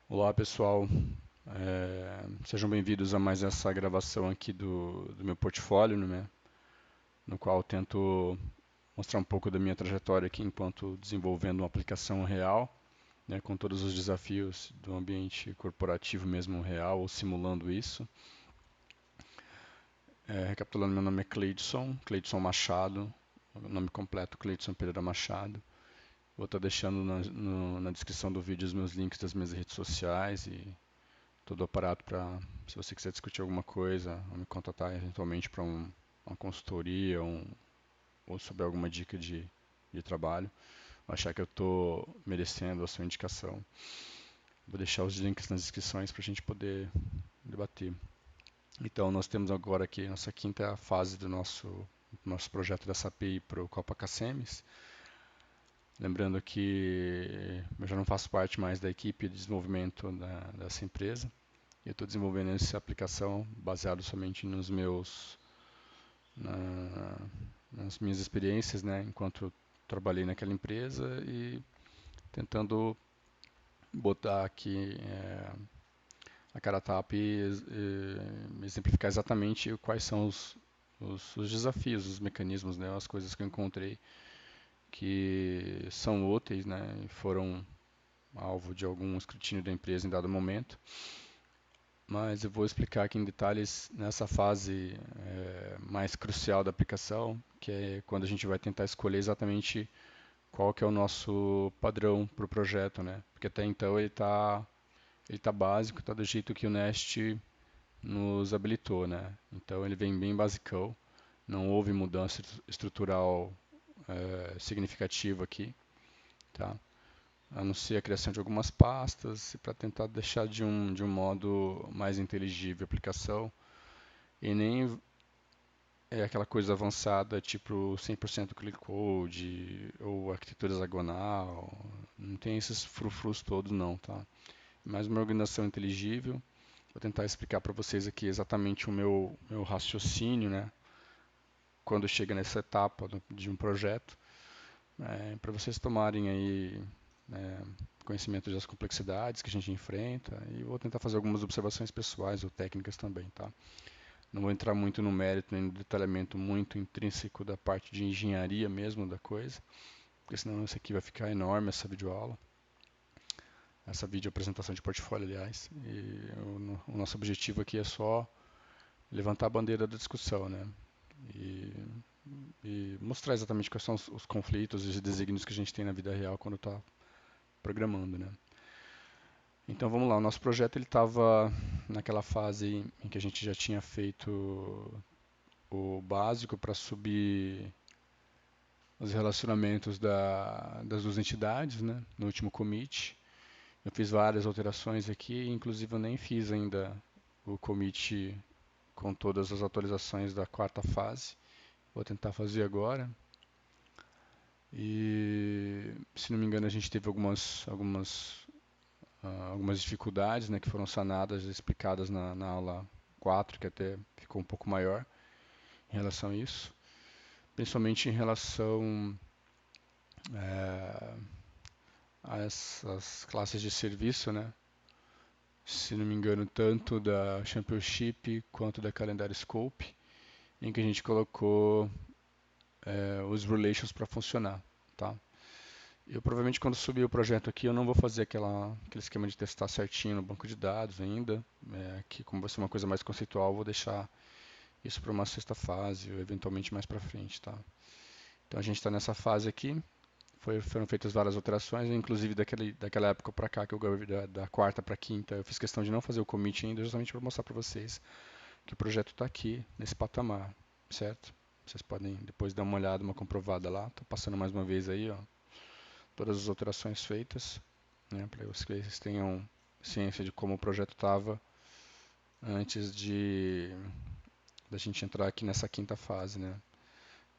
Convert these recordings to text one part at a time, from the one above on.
Olá pessoal, sejam bem-vindos a mais essa gravação aqui do meu portfólio, né, no qual eu tento mostrar um pouco da minha trajetória aqui enquanto desenvolvendo uma aplicação real, né, com todos os desafios do ambiente corporativo mesmo real ou simulando isso. Recapitulando, meu nome é Cleidson Machado, o nome completo Cleidson Pereira Machado. Vou estar deixando na descrição do vídeo os meus links das minhas redes sociais e todo o aparato para, se você quiser discutir alguma coisa, ou me contatar eventualmente para uma consultoria ou sobre alguma dica de trabalho, achar que eu estou merecendo a sua indicação. Vou deixar os links nas descrições para a gente poder debater. Então, nós temos agora aqui nossa quinta fase do nosso projeto dessa API para o Copa Cacemes. Lembrando que eu já não faço parte mais da equipe de desenvolvimento dessa empresa. Eu estou desenvolvendo essa aplicação baseado somente na- nas minhas experiências, né, enquanto eu trabalhei naquela empresa e tentando botar aqui a cara a tapa e exemplificar exatamente quais são os desafios, os mecanismos, né, as coisas que eu encontrei que são úteis, né, e foram alvo de algum escrutínio da empresa em dado momento. Mas eu vou explicar aqui em detalhes nessa fase mais crucial da aplicação, que é quando a gente vai tentar escolher exatamente qual que é o nosso padrão para o projeto, né? Porque até então ele tá básico, está do jeito que o Nest nos habilitou, né? Então ele vem bem basicão, não houve mudança estrutural significativa aqui, tá? A não ser a criação de algumas pastas para tentar deixar de um modo mais inteligível a aplicação e nem é aquela coisa avançada, tipo 100% clean code ou arquitetura hexagonal. Não tem esses frufrus todos não, tá? Mais uma organização inteligível. Vou tentar explicar para vocês aqui exatamente o meu raciocínio, né? Quando chega nessa etapa de um projeto, para vocês tomarem aí é, conhecimento das complexidades que a gente enfrenta e vou tentar fazer algumas observações pessoais ou técnicas também, tá? Não vou entrar muito no mérito nem no detalhamento muito intrínseco da parte de engenharia mesmo da coisa, porque senão isso aqui vai ficar enorme essa videoaula, essa vídeo apresentação de portfólio, aliás. E o nosso objetivo aqui é só levantar a bandeira da discussão, né? E, e mostrar exatamente quais são os conflitos e os desígnios que a gente tem na vida real quando está programando, né? Então vamos lá, o nosso projeto ele estava naquela fase em que a gente já tinha feito o básico para subir os relacionamentos das duas entidades, né, no último commit. Eu fiz várias alterações aqui, inclusive eu nem fiz ainda o commit com todas as atualizações da quarta fase. Vou tentar fazer agora. E, se não me engano, a gente teve algumas dificuldades, né, que foram sanadas, explicadas na aula 4, que até ficou um pouco maior em relação a isso. Principalmente em relação é, a essas classes de serviço, né? Se não me engano, tanto da Championship quanto da Calendar Scope, em que a gente colocou os relations para funcionar, tá? Eu provavelmente quando subir o projeto aqui eu não vou fazer aquele esquema de testar certinho no banco de dados ainda, que como vai ser uma coisa mais conceitual, eu vou deixar isso para uma sexta fase ou eventualmente mais para frente, tá? Então a gente está nessa fase aqui, foram feitas várias alterações, inclusive daquela época para cá, que eu gravei da quarta para quinta, eu fiz questão de não fazer o commit ainda, justamente para mostrar para vocês que o projeto está aqui, nesse patamar, certo? Vocês podem depois dar uma olhada, uma comprovada lá. Estou passando mais uma vez aí, ó, todas as alterações feitas, né, para que vocês tenham ciência de como o projeto estava antes da gente entrar aqui nessa quinta fase, né?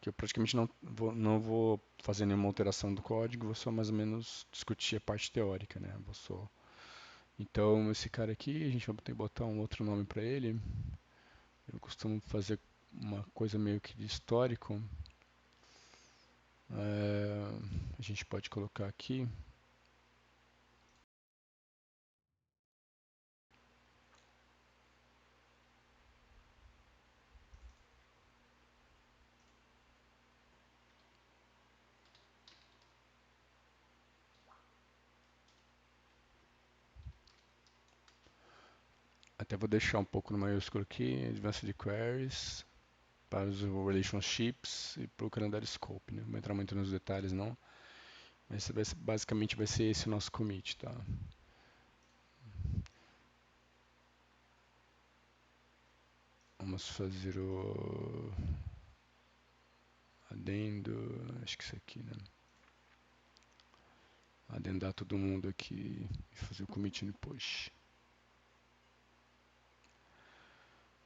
Que eu praticamente não vou fazer nenhuma alteração do código, vou só mais ou menos discutir a parte teórica, né? Então, esse cara aqui, a gente vai ter que botar um outro nome para ele. Eu costumo fazer uma coisa meio que de histórico. A gente pode colocar aqui Até vou deixar um pouco no maiúsculo aqui, Advanced Queries, para os relationships e para o calendar scope, né? Não vou entrar muito nos detalhes não, mas basicamente vai ser esse o nosso commit, tá? Vamos fazer o adendo, acho que isso aqui, né? Adendar todo mundo aqui e fazer o commit no push.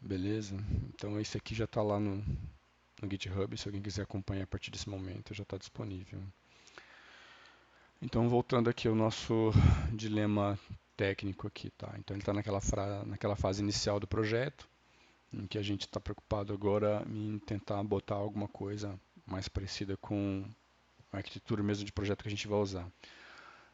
Beleza? Então esse aqui já está lá no GitHub, se alguém quiser acompanhar a partir desse momento, já está disponível. Então voltando aqui ao nosso dilema técnico aqui, tá? Então ele está naquela fase inicial do projeto, em que a gente está preocupado agora em tentar botar alguma coisa mais parecida com a arquitetura mesmo de projeto que a gente vai usar.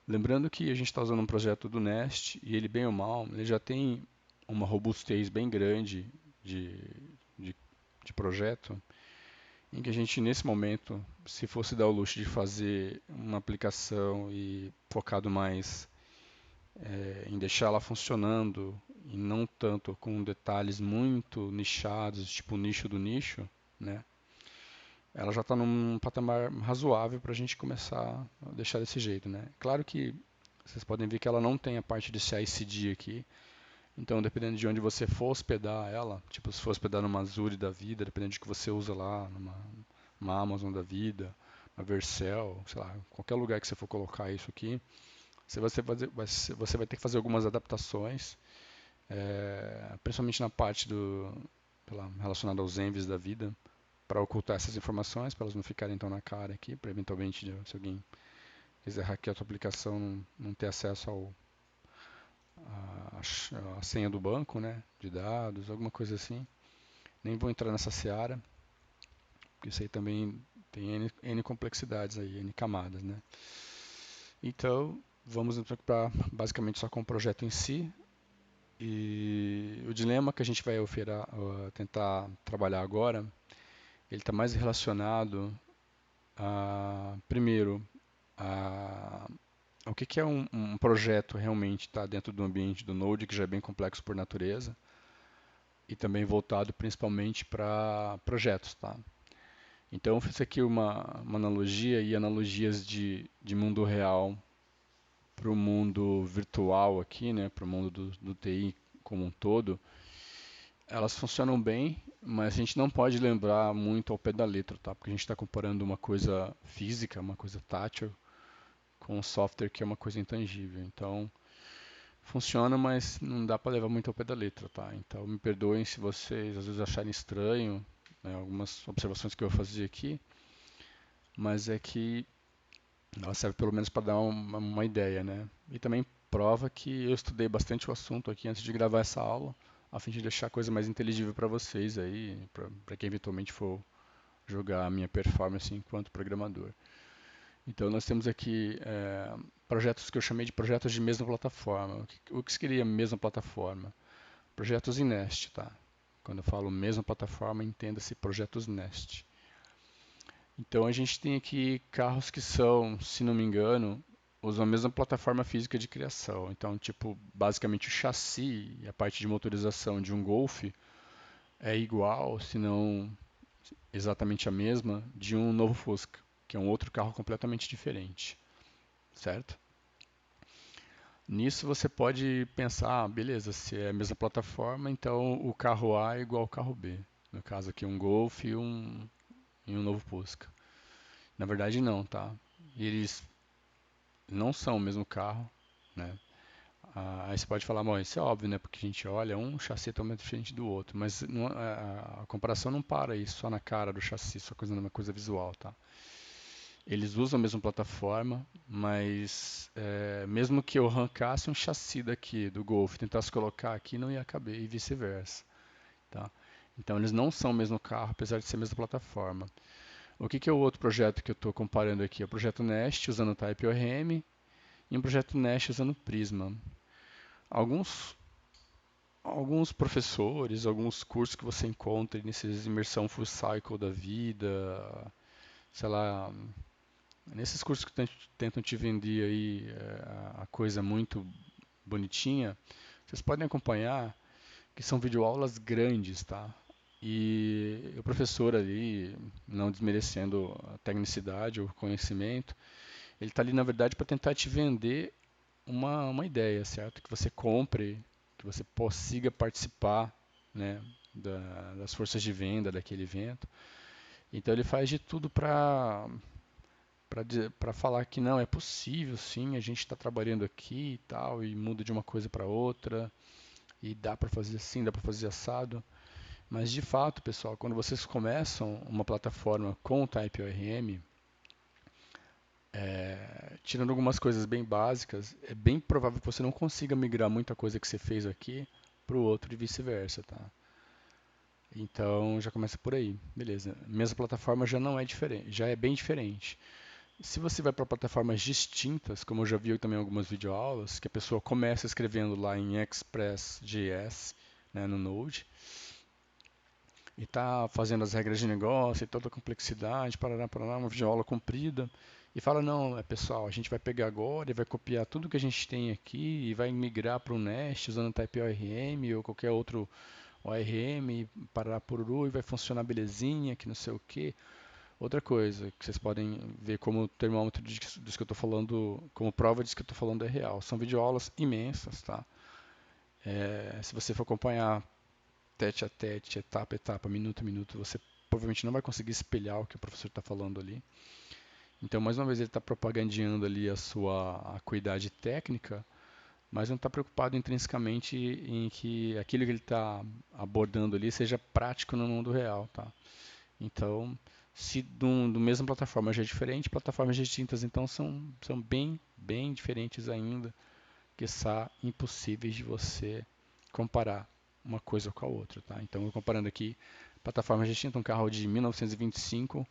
Lembrando que a gente está usando um projeto do Nest e ele, bem ou mal, ele já tem uma robustez bem grande de, de, de projeto, em que a gente, nesse momento, se fosse dar o luxo de fazer uma aplicação e focado mais em deixar ela funcionando e não tanto com detalhes muito nichados, tipo o nicho do nicho, né? Ela já está num patamar razoável para a gente começar a deixar desse jeito, né? Claro que vocês podem ver que ela não tem a parte de CI/CD aqui, então dependendo de onde você for hospedar ela, tipo se for hospedar numa Azure da vida, dependendo de que você usa lá, numa Amazon da vida, uma Vercel, sei lá, qualquer lugar que você for colocar isso aqui, você vai ter que fazer algumas adaptações, principalmente na parte relacionada aos envies da vida, para ocultar essas informações, para elas não ficarem tão na cara aqui, para eventualmente, se alguém quiser hackear a sua aplicação, não ter acesso a senha do banco, né, de dados, alguma coisa assim. Nem vou entrar nessa seara, porque isso aí também tem N complexidades aí, N camadas, né. Então, vamos nos preocupar basicamente só com o projeto em si. E o dilema que a gente vai tentar trabalhar agora, ele está mais relacionado primeiro, a, o que é um projeto realmente está dentro do ambiente do Node, que já é bem complexo por natureza, e também voltado principalmente para projetos, tá? Então, eu fiz aqui uma analogia e analogias de mundo real para o mundo virtual aqui, né, para o mundo do TI como um todo. Elas funcionam bem, mas a gente não pode lembrar muito ao pé da letra, tá? Porque a gente está comparando uma coisa física, uma coisa tátil, com um software que é uma coisa intangível. Então, funciona, mas não dá para levar muito ao pé da letra, tá? Então, me perdoem se vocês às vezes acharem estranho, né, algumas observações que eu vou fazer aqui, mas é que ela serve pelo menos para dar uma ideia, né? E também prova que eu estudei bastante o assunto aqui antes de gravar essa aula, a fim de deixar a coisa mais inteligível para vocês aí, para quem eventualmente for jogar a minha performance enquanto programador. Então nós temos aqui projetos que eu chamei de projetos de mesma plataforma. O que seria mesma plataforma? Projetos em Nest, tá? Quando eu falo mesma plataforma, entenda-se projetos Nest. Então a gente tem aqui carros que são, se não me engano, usam a mesma plataforma física de criação. Então, tipo, basicamente o chassi e a parte de motorização de um Golf é igual, se não exatamente a mesma, de um novo Fusca, que é um outro carro completamente diferente, certo? Nisso você pode pensar, beleza, se é a mesma plataforma, então o carro A é igual ao carro B. No caso aqui um Golf e um novo Fusca. Na verdade não, tá? Eles não são o mesmo carro, né? Aí você pode falar, bom, isso é óbvio, né? Porque a gente olha um chassi é totalmente diferente do outro, mas a comparação não para aí só na cara do chassi, só coisa uma coisa visual, tá? Eles usam a mesma plataforma, mas mesmo que eu arrancasse um chassi daqui do Golf e tentasse colocar aqui, não ia caber e vice-versa, tá? Então eles não são o mesmo carro, apesar de ser a mesma plataforma. O que é o outro projeto que eu estou comparando aqui? É o projeto Nest usando o TypeORM e um projeto Nest usando Prisma. Alguns, alguns professores, alguns cursos que você encontra nesses imersão full cycle da vida, sei lá, nesses cursos que tentam te vender aí a coisa muito bonitinha, vocês podem acompanhar. que são videoaulas grandes, tá? E o professor ali, não desmerecendo a tecnicidade ou o conhecimento, ele está ali, na verdade, para tentar te vender uma ideia, certo? Que você compre, que você consiga participar, né, das forças de venda daquele evento. Então ele faz de tudo para falar que não, é possível sim, a gente está trabalhando aqui e tal, e muda de uma coisa para outra, e dá para fazer assim, dá para fazer assado. Mas de fato, pessoal, quando vocês começam uma plataforma com o Type ORM, tirando algumas coisas bem básicas, é bem provável que você não consiga migrar muita coisa que você fez aqui para o outro e vice-versa, tá? Então já começa por aí, beleza? Mesma plataforma já não é diferente, já é bem diferente. Se você vai para plataformas distintas, como eu já vi também em algumas videoaulas, que a pessoa começa escrevendo lá em Express.js, né, no Node, e está fazendo as regras de negócio e toda a complexidade, parará, uma videoaula comprida, e fala, não, pessoal, a gente vai pegar agora e vai copiar tudo que a gente tem aqui e vai migrar para o Nest usando Type ORM ou qualquer outro ORM, parará pururu, e vai funcionar belezinha, que não sei o quê. Outra coisa que vocês podem ver como termômetro disso que eu estou falando, como prova disso que eu estou falando é real. São videoaulas imensas, tá? Se você for acompanhar tete a tete, etapa a etapa, minuto a minuto, você provavelmente não vai conseguir espelhar o que o professor está falando ali. Então, mais uma vez, ele está propagandeando ali a sua acuidade técnica, mas não está preocupado intrinsecamente em que aquilo que ele está abordando ali seja prático no mundo real, tá? Então, se do mesma plataforma já é diferente, plataformas distintas então são bem diferentes ainda, quiçá impossíveis de você comparar uma coisa com a outra, tá? Então, eu comparando aqui plataformas distintas, um carro de 1925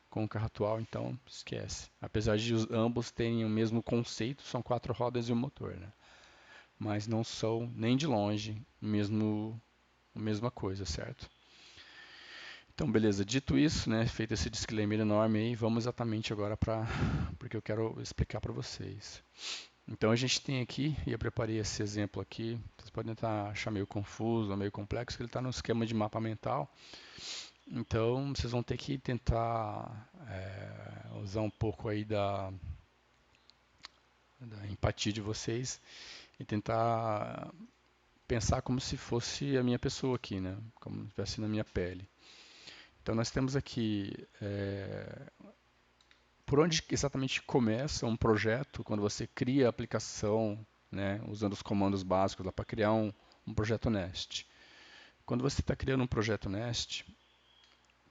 com o carro atual, então esquece. Apesar de ambos terem o mesmo conceito, são quatro rodas e um motor, né? Mas não são nem de longe a mesma coisa, certo? Então, beleza. Dito isso, né, feito esse disclaimer enorme aí, vamos exatamente agora para porque eu quero explicar para vocês. Então, a gente tem aqui, e eu preparei esse exemplo aqui, vocês podem achar meio confuso, meio complexo, que ele está no esquema de mapa mental. Então, vocês vão ter que tentar usar um pouco aí da empatia de vocês e tentar pensar como se fosse a minha pessoa aqui, né? Como se estivesse na minha pele. Então, nós temos aqui por onde exatamente começa um projeto quando você cria a aplicação, né, usando os comandos básicos lá para criar um projeto Nest. Quando você está criando um projeto Nest,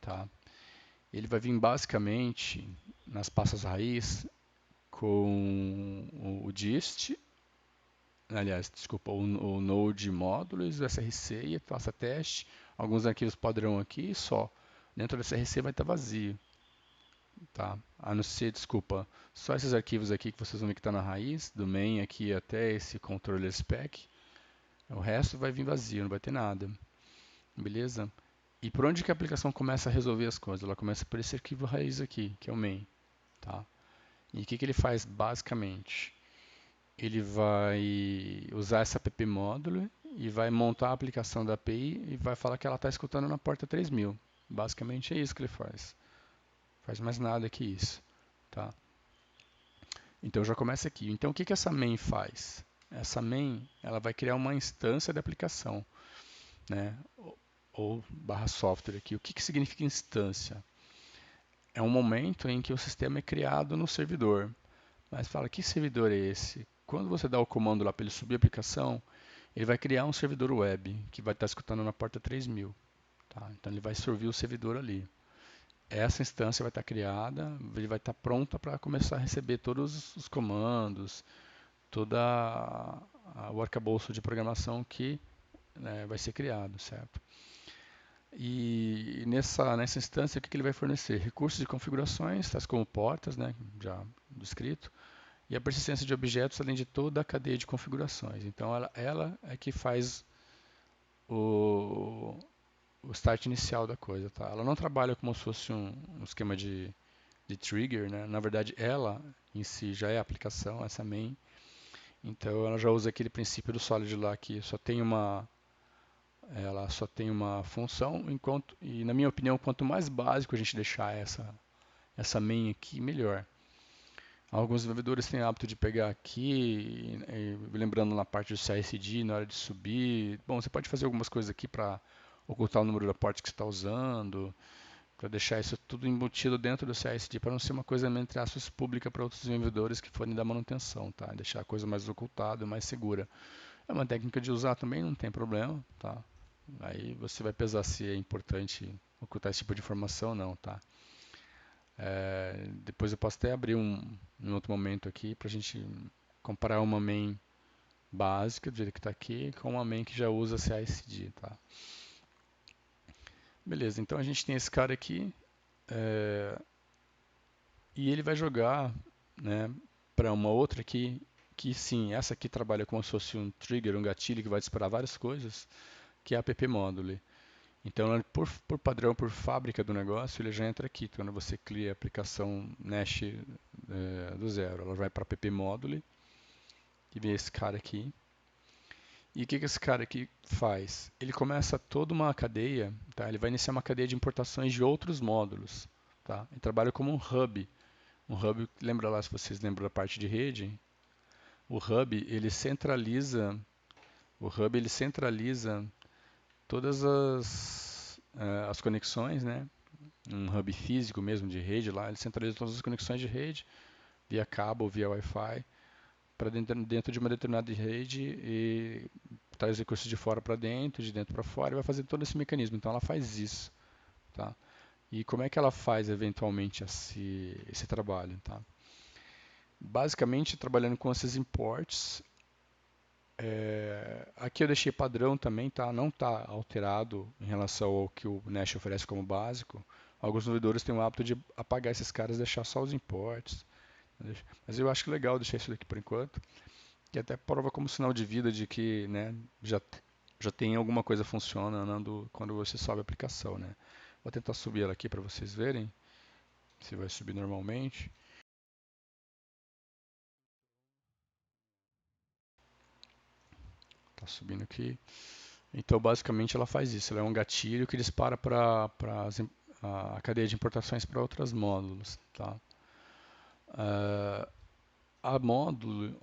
tá, ele vai vir basicamente nas pastas raiz com o dist, aliás, desculpa, o Node módulos, o SRC e a pasta teste, alguns arquivos padrão aqui e só. Dentro do SRC vai estar vazio. Tá? A não ser, desculpa, só esses arquivos aqui que vocês vão ver que está na raiz, do main aqui até esse controller spec. O resto vai vir vazio, não vai ter nada. Beleza? E por onde que a aplicação começa a resolver as coisas? Ela começa por esse arquivo raiz aqui, que é o main. Tá? E o que ele faz basicamente? Ele vai usar essa app módulo e vai montar a aplicação da API e vai falar que ela está escutando na porta 3000. Basicamente é isso que ele faz. Faz mais nada que isso. Tá? Então já começa aqui. Então o que essa main faz? Essa main ela vai criar uma instância de aplicação, né? Ou barra software aqui. O que significa instância? É um momento em que o sistema é criado no servidor. Mas fala, que servidor é esse? Quando você dá o comando lá para ele subir a aplicação, ele vai criar um servidor web que vai estar escutando na porta 3000. Tá? Então ele vai servir o servidor ali. Essa instância vai estar criada, ele vai estar pronta para começar a receber todos os comandos, toda o arcabouço de programação que, né, vai ser criado, certo? E nessa instância, o que ele vai fornecer? Recursos de configurações, tais como portas, né, já descrito, e a persistência de objetos, além de toda a cadeia de configurações. Então, ela é que faz o, o start inicial da coisa. Tá? Ela não trabalha como se fosse um esquema de trigger, né? Na verdade, ela em si já é a aplicação, essa main. Então ela já usa aquele princípio do Solid lá que só tem ela só tem uma função, enquanto, e na minha opinião, quanto mais básico a gente deixar essa main aqui, melhor. Alguns desenvolvedores têm o hábito de pegar aqui, lembrando na parte do CICD, na hora de subir. Bom, você pode fazer algumas coisas aqui para ocultar o número da porta que você está usando, para deixar isso tudo embutido dentro do CICD, para não ser uma coisa, entre aspas, pública para outros desenvolvedores que forem dar manutenção, tá? Deixar a coisa mais ocultada, mais segura. É uma técnica de usar também, não tem problema, tá? Aí você vai pesar se é importante ocultar esse tipo de informação ou não, tá? Depois eu posso até abrir um outro momento aqui para a gente comparar uma main básica, do jeito que está aqui, com uma main que já usa CICD, tá? Beleza, então a gente tem esse cara aqui, é, e ele vai jogar, né, para uma outra aqui, que sim, essa aqui trabalha como se fosse um trigger, um gatilho que vai disparar várias coisas, que é a app module. Então, por padrão, por fábrica do negócio, ele já entra aqui. Quando você cria a aplicação Nash do zero, ela vai para app module, que vem esse cara aqui. E o que esse cara aqui faz? Ele começa toda uma cadeia, tá? Ele vai iniciar uma cadeia de importações de outros módulos, tá? Ele trabalha como um hub. Um hub, lembra lá, se vocês lembram da parte de rede, o hub ele centraliza todas as conexões, né? Um hub físico mesmo de rede lá, ele centraliza todas as conexões de rede via cabo, via Wi-Fi, para dentro de uma determinada rede e traz recursos de fora para dentro, de dentro para fora, e vai fazer todo esse mecanismo. Então ela faz isso, tá? E como é que ela faz eventualmente esse trabalho, tá? Basicamente trabalhando com esses imports. Aqui eu deixei padrão também, tá? Não está alterado em relação ao que o Nash oferece como básico. Alguns desenvolvedores têm o hábito de apagar esses caras e deixar só os imports. Mas eu acho legal deixar isso daqui por enquanto, que até prova como sinal de vida de que, né, já tem alguma coisa funcionando quando você sobe a aplicação, né? Vou tentar subir ela aqui para vocês verem se vai subir normalmente. Tá subindo aqui. Então, basicamente, ela faz isso. Ela é um gatilho que dispara para a cadeia de importações para outros módulos, tá? Ah, a módule,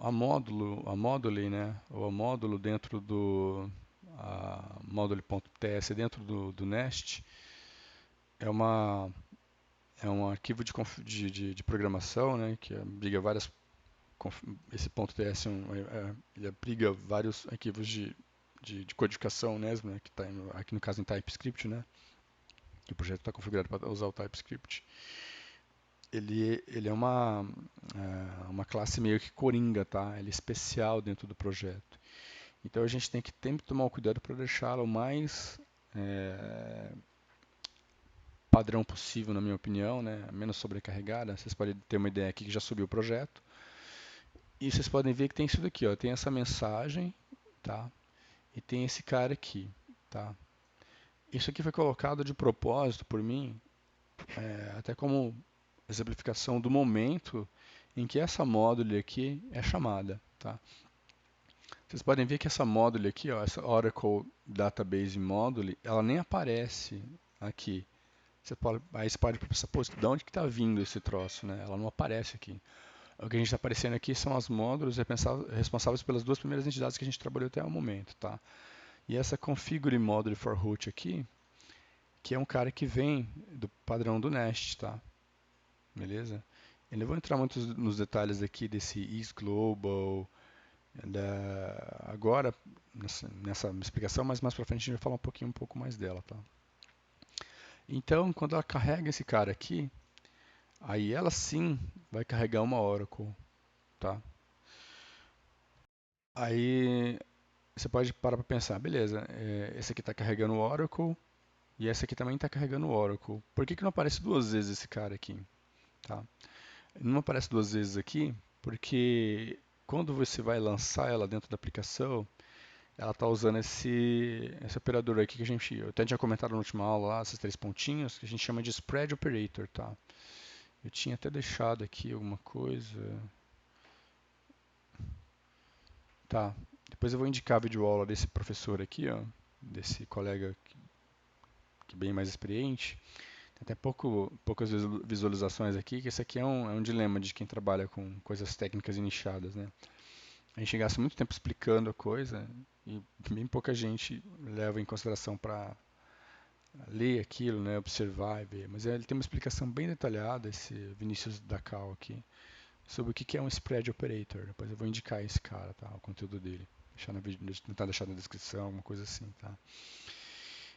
né, ou a módulo dentro do a módule.ts dentro do Nest é uma é um arquivo de programação, né, que abriga várias esse ponto .ts ele abriga vários arquivos de codificação mesmo, né, que está aqui no caso em TypeScript, né, que o projeto está configurado para usar o TypeScript. Ele é uma classe meio que coringa, tá? Ele é especial dentro do projeto. Então a gente tem que sempre tomar o cuidado para deixá-lo o mais é, padrão possível, na minha opinião, né? Menos sobrecarregada. Vocês podem ter uma ideia aqui que já subiu o projeto. E vocês podem ver que tem isso daqui, ó. Tem essa mensagem, tá? E tem esse cara aqui, tá? Isso aqui foi colocado de propósito por mim, até como exemplificação do momento em que essa módule aqui é chamada, tá? Vocês podem ver que essa módule aqui, ó, essa Oracle Database Módule, ela nem aparece aqui. Aí você pode pensar, pô, de onde que está vindo esse troço, né? Ela não aparece aqui. O que a gente está aparecendo aqui são os módulos responsáveis pelas duas primeiras entidades que a gente trabalhou até o momento, tá? E essa Configure Module for Root aqui, que é um cara que vem do padrão do Nest, tá? Beleza? Eu não vou entrar muito nos detalhes aqui desse isGlobal, agora, nessa explicação, mas mais para frente a gente vai falar um pouco mais dela, tá? Então, quando ela carrega esse cara aqui, aí ela sim vai carregar uma Oracle, tá? Aí você pode parar para pensar, beleza, esse aqui está carregando o Oracle e esse aqui também está carregando o Oracle. Por que não aparece duas vezes esse cara aqui, tá? Não aparece duas vezes aqui porque quando você vai lançar ela dentro da aplicação, ela está usando esse operador aqui que eu até tinha comentado na última aula lá, esses três pontinhos, que a gente chama de spread operator, tá? Eu tinha até deixado aqui alguma coisa. Tá. Depois eu vou indicar a videoaula desse professor aqui, ó. desse colega que é bem mais experiente. Tem até poucas visualizações aqui, que esse aqui é um dilema de quem trabalha com coisas técnicas e nichadas, né? A gente gasta muito tempo explicando a coisa e bem pouca gente leva em consideração para ler aquilo, né, observar e ver. Mas ele tem uma explicação bem detalhada, esse Vinícius Dacal aqui, sobre o que é um spread operator. Depois eu vou indicar esse cara, tá, o conteúdo dele. Tentar deixar na descrição, alguma coisa assim, tá?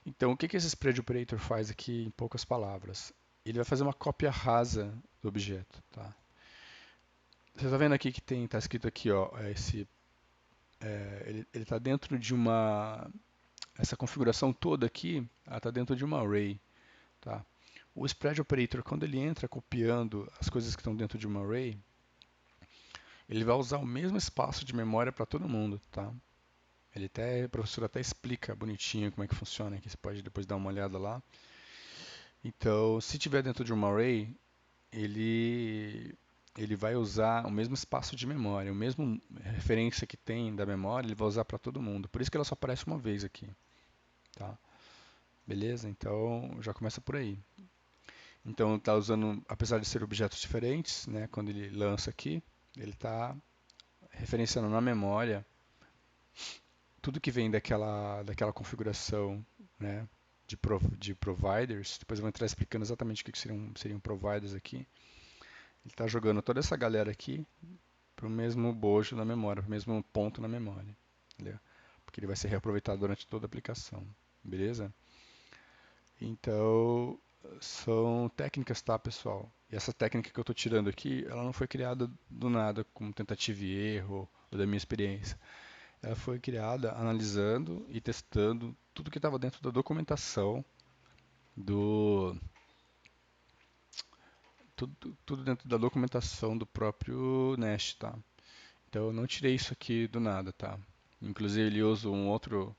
Então, o que esse spread operator faz aqui em poucas palavras? Ele vai fazer uma cópia rasa do objeto, tá? Você está vendo aqui que tá escrito aqui, ó, ele está dentro de essa configuração toda aqui, ela está dentro de uma array, tá? O spread operator, quando ele entra copiando as coisas que estão dentro de uma array, ele vai usar o mesmo espaço de memória para todo mundo, tá? O professor até explica bonitinho como é que funciona, que você pode depois dar uma olhada lá. Então, se tiver dentro de uma array, ele ele vai usar o mesmo espaço de memória, o mesmo referência que tem da memória, ele vai usar para todo mundo. Por isso que ela só aparece uma vez aqui, tá? Beleza? Então, já começa por aí. Então, está usando, apesar de ser objetos diferentes, né, quando ele lança aqui, ele está referenciando na memória tudo que vem daquela configuração, né, de providers. Depois eu vou entrar explicando exatamente o que seriam providers aqui. Ele está jogando toda essa galera aqui para o mesmo bojo na memória, para o mesmo ponto na memória, entendeu? Porque ele vai ser reaproveitado durante toda a aplicação, beleza? Então, são técnicas, tá, pessoal? E essa técnica que eu estou tirando aqui, ela não foi criada do nada, como tentativa e erro, ou da minha experiência. Ela foi criada analisando e testando tudo que estava dentro da documentação do tudo dentro da documentação do próprio Nest, tá? Então eu não tirei isso aqui do nada, tá? Inclusive ele usa um outro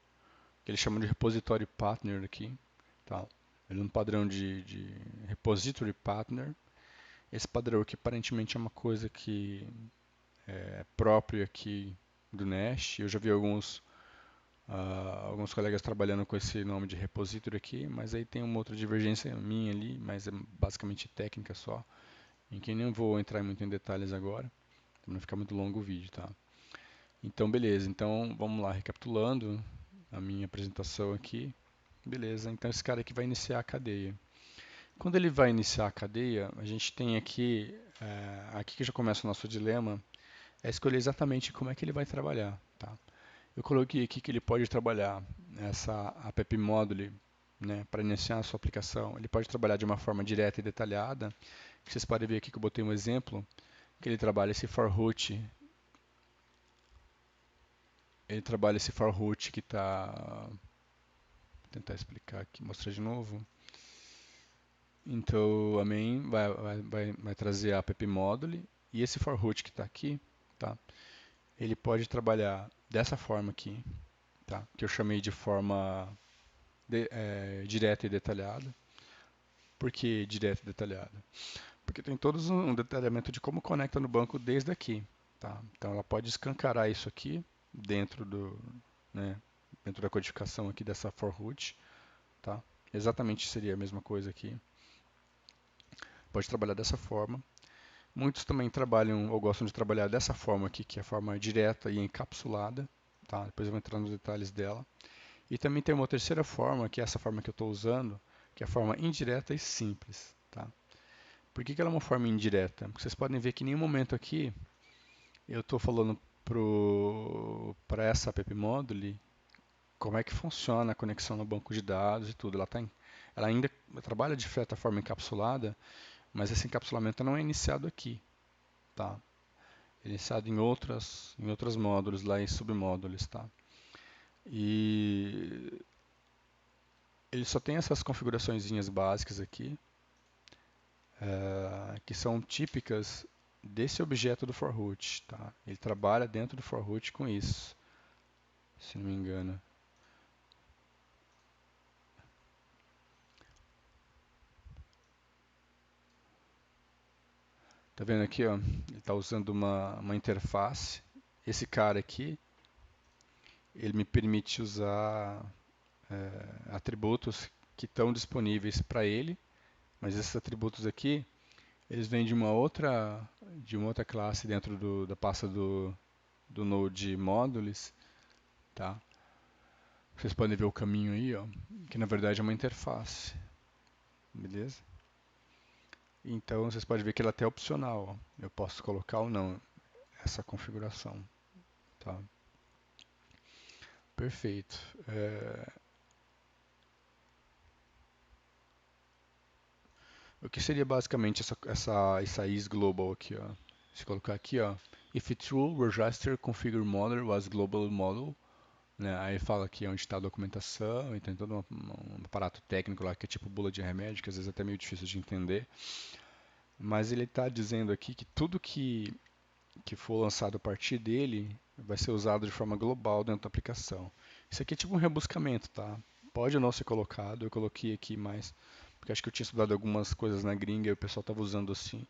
que ele chama de repository partner aqui, tá? Ele é um padrão de repository partner. Esse padrão aqui aparentemente é uma coisa que é própria aqui do Nest. Eu já vi alguns colegas trabalhando com esse nome de repository aqui, mas aí tem uma outra divergência minha ali, mas é basicamente técnica só, em que nem vou entrar muito em detalhes agora, para não ficar muito longo o vídeo, tá? Então, beleza. Então, vamos lá, recapitulando a minha apresentação aqui. Beleza, então esse cara aqui vai iniciar a cadeia. Quando ele vai iniciar a cadeia, a gente tem aqui que já começa o nosso dilema, é escolher exatamente como é que ele vai trabalhar, tá? Eu coloquei aqui que ele pode trabalhar essa app module, né, para iniciar a sua aplicação. Ele pode trabalhar de uma forma direta e detalhada. Vocês podem ver aqui que eu botei um exemplo, que ele trabalha esse for root que está. Vou tentar explicar aqui, mostrar de novo. Então, a main vai trazer a app module e esse for root que está aqui, tá? Ele pode trabalhar dessa forma aqui, tá? Que eu chamei de forma direta e detalhada. Por que direta e detalhada? Porque tem todos um detalhamento de como conecta no banco desde aqui, tá? Então ela pode escancarar isso aqui dentro né, dentro da codificação aqui dessa for root, tá? Exatamente seria a mesma coisa aqui. Pode trabalhar dessa forma. Muitos também trabalham ou gostam de trabalhar dessa forma aqui, que é a forma direta e encapsulada, tá? Depois eu vou entrar nos detalhes dela. E também tem uma terceira forma, que é essa forma que eu estou usando, que é a forma indireta e simples, tá? Por que ela é uma forma indireta? Porque vocês podem ver que em nenhum momento aqui eu estou falando para essa app module como é que funciona a conexão no banco de dados e tudo. Ela ainda trabalha de certa forma encapsulada, mas esse encapsulamento não é iniciado aqui, tá? É iniciado em outros módulos lá, em submódulos, tá? E ele só tem essas configuraçõezinhas básicas aqui, que são típicas desse objeto do for root, tá? Ele trabalha dentro do for root com isso, se não me engano. Tá vendo aqui, ó? Ele está usando uma interface. Esse cara aqui, ele me permite usar atributos que estão disponíveis para ele, mas esses atributos aqui, eles vêm de uma outra classe dentro da pasta do Node Modules, tá? Vocês podem ver o caminho aí, ó, que na verdade é uma interface, beleza? Então vocês podem ver que ela é até opcional, ó. Eu posso colocar ou não essa configuração, tá? Perfeito. O que seria basicamente essa is global aqui, ó? Se colocar aqui, ó, if true, register configure model was global model, né? Aí fala aqui onde está a documentação, e tem todo um aparato técnico lá que é tipo bula de remédio, que às vezes é até meio difícil de entender. Mas ele está dizendo aqui que tudo que for lançado a partir dele vai ser usado de forma global dentro da aplicação. Isso aqui é tipo um rebuscamento, tá? Pode não ser colocado, eu coloquei aqui mais, porque acho que eu tinha estudado algumas coisas na gringa e o pessoal estava usando assim.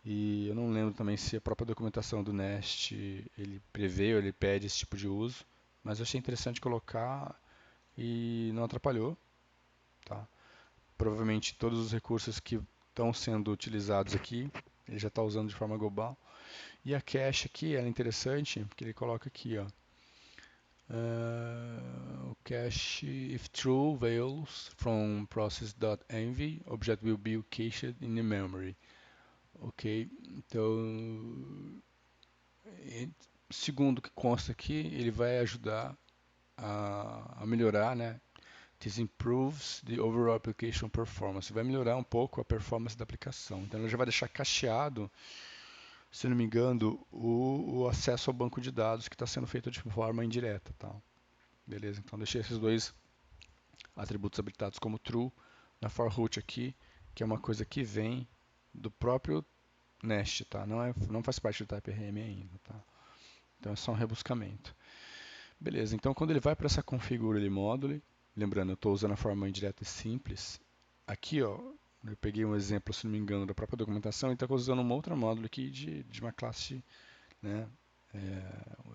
E eu não lembro também se a própria documentação do Nest ele prevê ou ele pede esse tipo de uso, mas eu achei interessante colocar e não atrapalhou, tá? Provavelmente todos os recursos que estão sendo utilizados aqui, ele já está usando de forma global. E a cache aqui, ela é interessante, porque ele coloca aqui, ó, o cache, if true, values from process.env, object will be cached in the memory. Ok, então, segundo o que consta aqui, ele vai ajudar a melhorar, né? This improves the overall application performance. Vai melhorar um pouco a performance da aplicação. Então, ele já vai deixar cacheado, se não me engano, o acesso ao banco de dados que está sendo feito de forma indireta, tá? Beleza? Então, deixei esses dois atributos habilitados como true na for root aqui, que é uma coisa que vem do próprio Nest, tá? Não faz parte do type RM ainda, tá? Então, é só um rebuscamento. Beleza, então quando ele vai para essa configure module, lembrando, eu estou usando a forma indireta e simples, aqui ó, eu peguei um exemplo, se não me engano, da própria documentação e está usando uma outra módulo aqui de uma classe, né,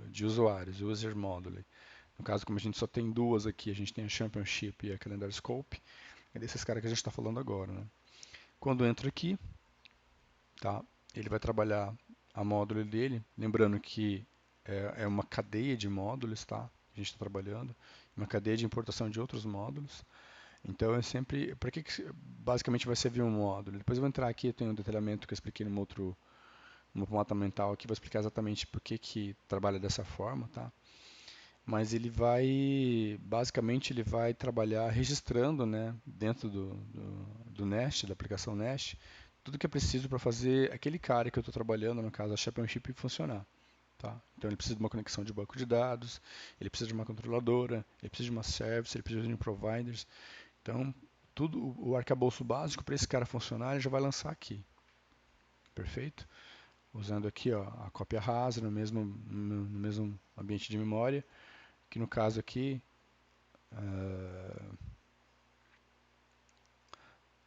de usuários, user module. No caso, como a gente só tem duas aqui, a gente tem a Championship e a Calendar Scope, é desses caras que a gente está falando agora. Né? Quando entra aqui, tá, ele vai trabalhar a módulo dele, lembrando que é uma cadeia de módulos, tá? A gente está trabalhando, uma cadeia de importação de outros módulos. Então é sempre, para que basicamente vai servir um módulo? Depois eu vou entrar aqui, tem um detalhamento que eu expliquei numa mapa mental aqui, vou explicar exatamente por que trabalha dessa forma, tá? Mas ele vai, basicamente ele vai trabalhar registrando, né, dentro do Nest, da aplicação Nest, tudo que é preciso para fazer aquele cara que eu estou trabalhando, no caso a Championship, funcionar. Tá? Então ele precisa de uma conexão de banco de dados, ele precisa de uma controladora, ele precisa de uma service, ele precisa de um providers. Então, tudo o arcabouço básico para esse cara funcionar, ele já vai lançar aqui. Perfeito? Usando aqui ó, a cópia rasa no mesmo ambiente de memória, que no caso aqui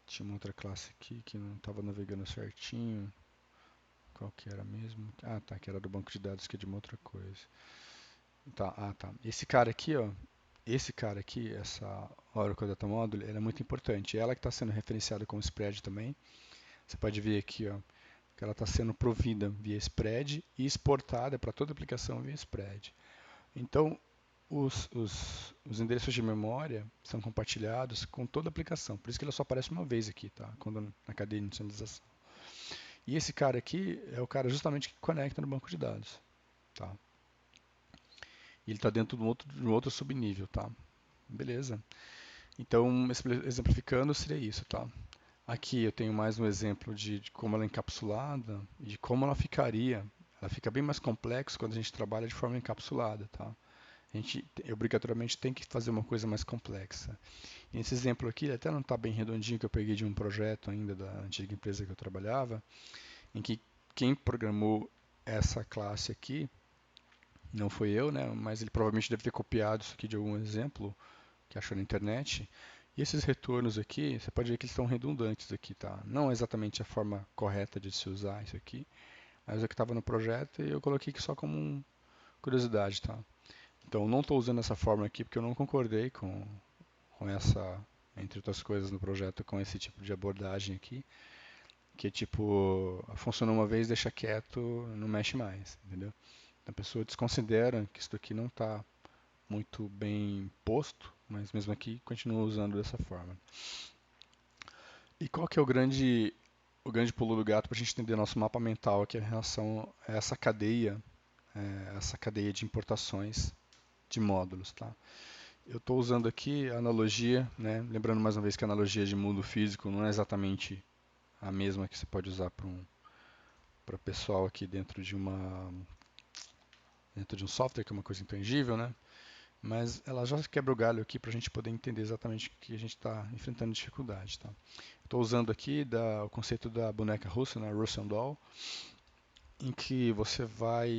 tinha uma outra classe aqui que não estava navegando certinho. Qual que era mesmo? Ah, tá, que era do banco de dados que é de uma outra coisa. Tá, tá. Esse cara aqui, essa Oracle Data Module, ela é muito importante. Ela que está sendo referenciada como spread também. Você pode ver aqui, ó, que ela está sendo provida via spread e exportada para toda aplicação via spread. Então, os endereços de memória são compartilhados com toda a aplicação. Por isso que ela só aparece uma vez aqui, tá? Quando na cadeia de inicialização. E esse cara aqui é o cara justamente que conecta no banco de dados, tá? E ele está dentro de um outro subnível, tá? Beleza. Então, exemplificando, seria isso, tá? Aqui eu tenho mais um exemplo de como ela é encapsulada e de como ela ficaria. Ela fica bem mais complexa quando a gente trabalha de forma encapsulada, tá? A gente obrigatoriamente tem que fazer uma coisa mais complexa. E nesse exemplo aqui, ele até não está bem redondinho, que eu peguei de um projeto ainda da antiga empresa que eu trabalhava, em que quem programou essa classe aqui não foi eu, né? Mas ele provavelmente deve ter copiado isso aqui de algum exemplo que achou na internet. E esses retornos aqui, você pode ver que eles estão redundantes aqui, tá? Não é exatamente a forma correta de se usar isso aqui, mas é o que estava no projeto e eu coloquei aqui só como curiosidade, tá? Então, não estou usando essa forma aqui porque eu não concordei com essa, entre outras coisas no projeto, com esse tipo de abordagem aqui, que é tipo, funcionou uma vez, deixa quieto, não mexe mais, entendeu? A pessoa desconsidera que isso aqui não está muito bem posto, mas mesmo aqui continua usando dessa forma. E qual que é o grande pulo do gato para a gente entender nosso mapa mental aqui em relação a essa cadeia de importações de módulos, tá? Eu estou usando aqui a analogia, né? Lembrando mais uma vez que a analogia de mundo físico não é exatamente a mesma que você pode usar para pessoal aqui dentro de um software, que é uma coisa intangível, né? Mas ela já quebra o galho aqui para a gente poder entender exatamente o que a gente está enfrentando de dificuldade, tá? Estou usando aqui o conceito da boneca russa, né? Russian Doll, em que você vai,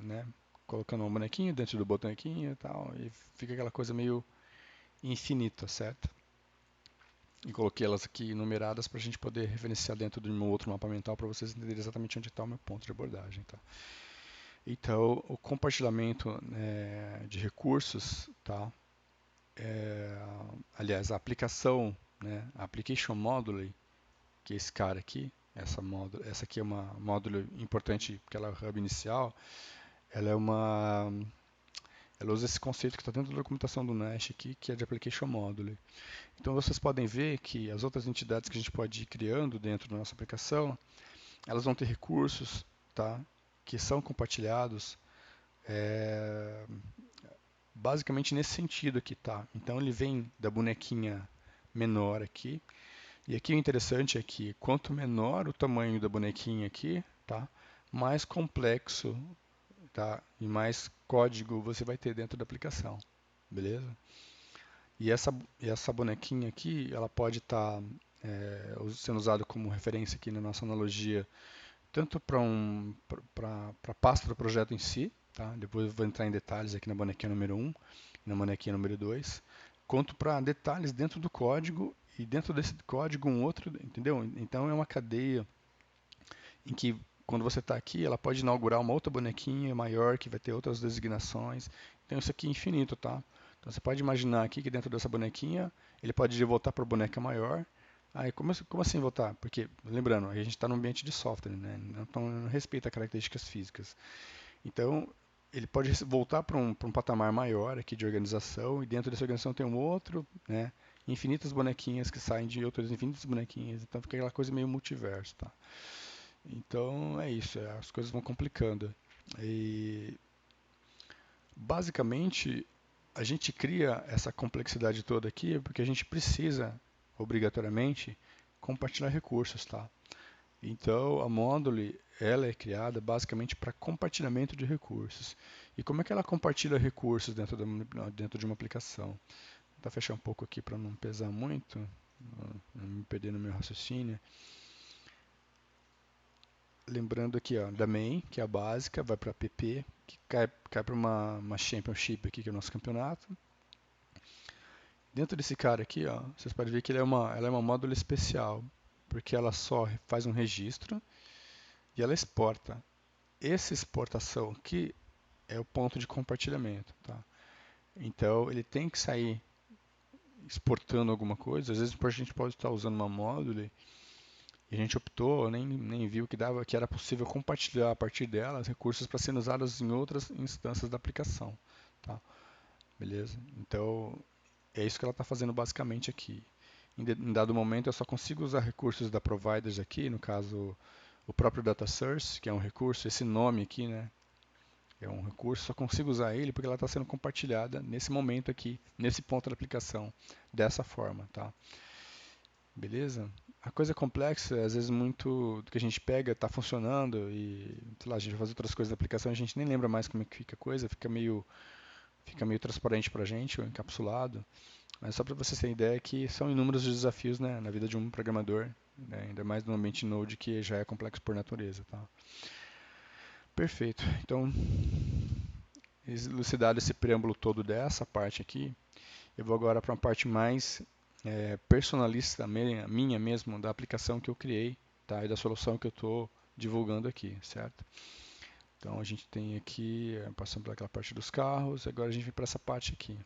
né? Colocando um bonequinho dentro do bonequinho e tal, e fica aquela coisa meio infinita, certo? E coloquei elas aqui numeradas para a gente poder referenciar dentro de um outro mapa mental para vocês entenderem exatamente onde está o meu ponto de abordagem, tá? Então, o compartilhamento, de recursos, tá? Aliás, a aplicação, né? A application module, que é esse cara aqui, essa aqui é uma módulo importante porque ela é o hub inicial, ela é uma, ela usa esse conceito que está dentro da documentação do Nash aqui, que é de application module. Então vocês podem ver que as outras entidades que a gente pode ir criando dentro da nossa aplicação, elas vão ter recursos, tá? Que são compartilhados, é, basicamente nesse sentido aqui, tá? Então ele vem da bonequinha menor aqui, e aqui o interessante é que quanto menor o tamanho da bonequinha aqui, tá? Mais complexo, tá? E mais código você vai ter dentro da aplicação, beleza? E essa bonequinha aqui, ela pode estar sendo usada como referência aqui na nossa analogia, tanto para a pasta do projeto em si, tá? Depois eu vou entrar em detalhes aqui na bonequinha número 1 e na bonequinha número 2, quanto para detalhes dentro do código e dentro desse código um outro, entendeu? Então é uma cadeia em que quando você está aqui, ela pode inaugurar uma outra bonequinha maior que vai ter outras designações. Então isso aqui é infinito, tá? Então você pode imaginar aqui que dentro dessa bonequinha ele pode voltar para a boneca maior. Aí como assim voltar? Porque, lembrando, a gente está no ambiente de software, né? Então não respeita características físicas. Então ele pode voltar para um patamar maior aqui de organização e dentro dessa organização tem um outro, né? Infinitas bonequinhas que saem de outras infinitas bonequinhas. Então fica aquela coisa meio multiverso, tá? Então é isso, as coisas vão complicando. E basicamente a gente cria essa complexidade toda aqui porque a gente precisa, obrigatoriamente, compartilhar recursos, tá? Então a Module ela é criada basicamente para compartilhamento de recursos. E como é que ela compartilha recursos dentro de uma aplicação? Vou tentar fechar um pouco aqui para não pesar muito, não me perder no meu raciocínio. Lembrando aqui, ó, da main, que é a básica, vai para PP, que cai para uma championship aqui, que é o nosso campeonato. Dentro desse cara aqui, ó, vocês podem ver que ela é uma módulo especial, porque ela só faz um registro e ela exporta. Essa exportação aqui é o ponto de compartilhamento, tá? Então ele tem que sair exportando alguma coisa. Às vezes a gente pode estar usando uma módulo e a gente optou, nem viu que era possível compartilhar a partir delas recursos para serem usados em outras instâncias da aplicação, tá? Beleza? Então, é isso que ela está fazendo basicamente aqui. Em dado momento, eu só consigo usar recursos da providers aqui, no caso, o próprio data source, que é um recurso, esse nome aqui, né? É um recurso, só consigo usar ele porque ela está sendo compartilhada nesse momento aqui, nesse ponto da aplicação, dessa forma, tá? Beleza? A coisa complexa, às vezes muito do que a gente pega está funcionando e, sei lá, a gente vai fazer outras coisas da aplicação, a gente nem lembra mais como é que fica a coisa, fica meio transparente para a gente, ou encapsulado. Mas só para vocês terem ideia que são inúmeros os desafios, né, na vida de um programador, né, ainda mais no ambiente Node que já é complexo por natureza, tá? Perfeito. Então, elucidado esse preâmbulo todo dessa parte aqui, eu vou agora para uma parte mais personalista minha mesmo, da aplicação que eu criei, tá? E da solução que eu estou divulgando aqui, certo? Então a gente tem aqui, passando por aquela parte dos carros, agora a gente vem para essa parte aqui.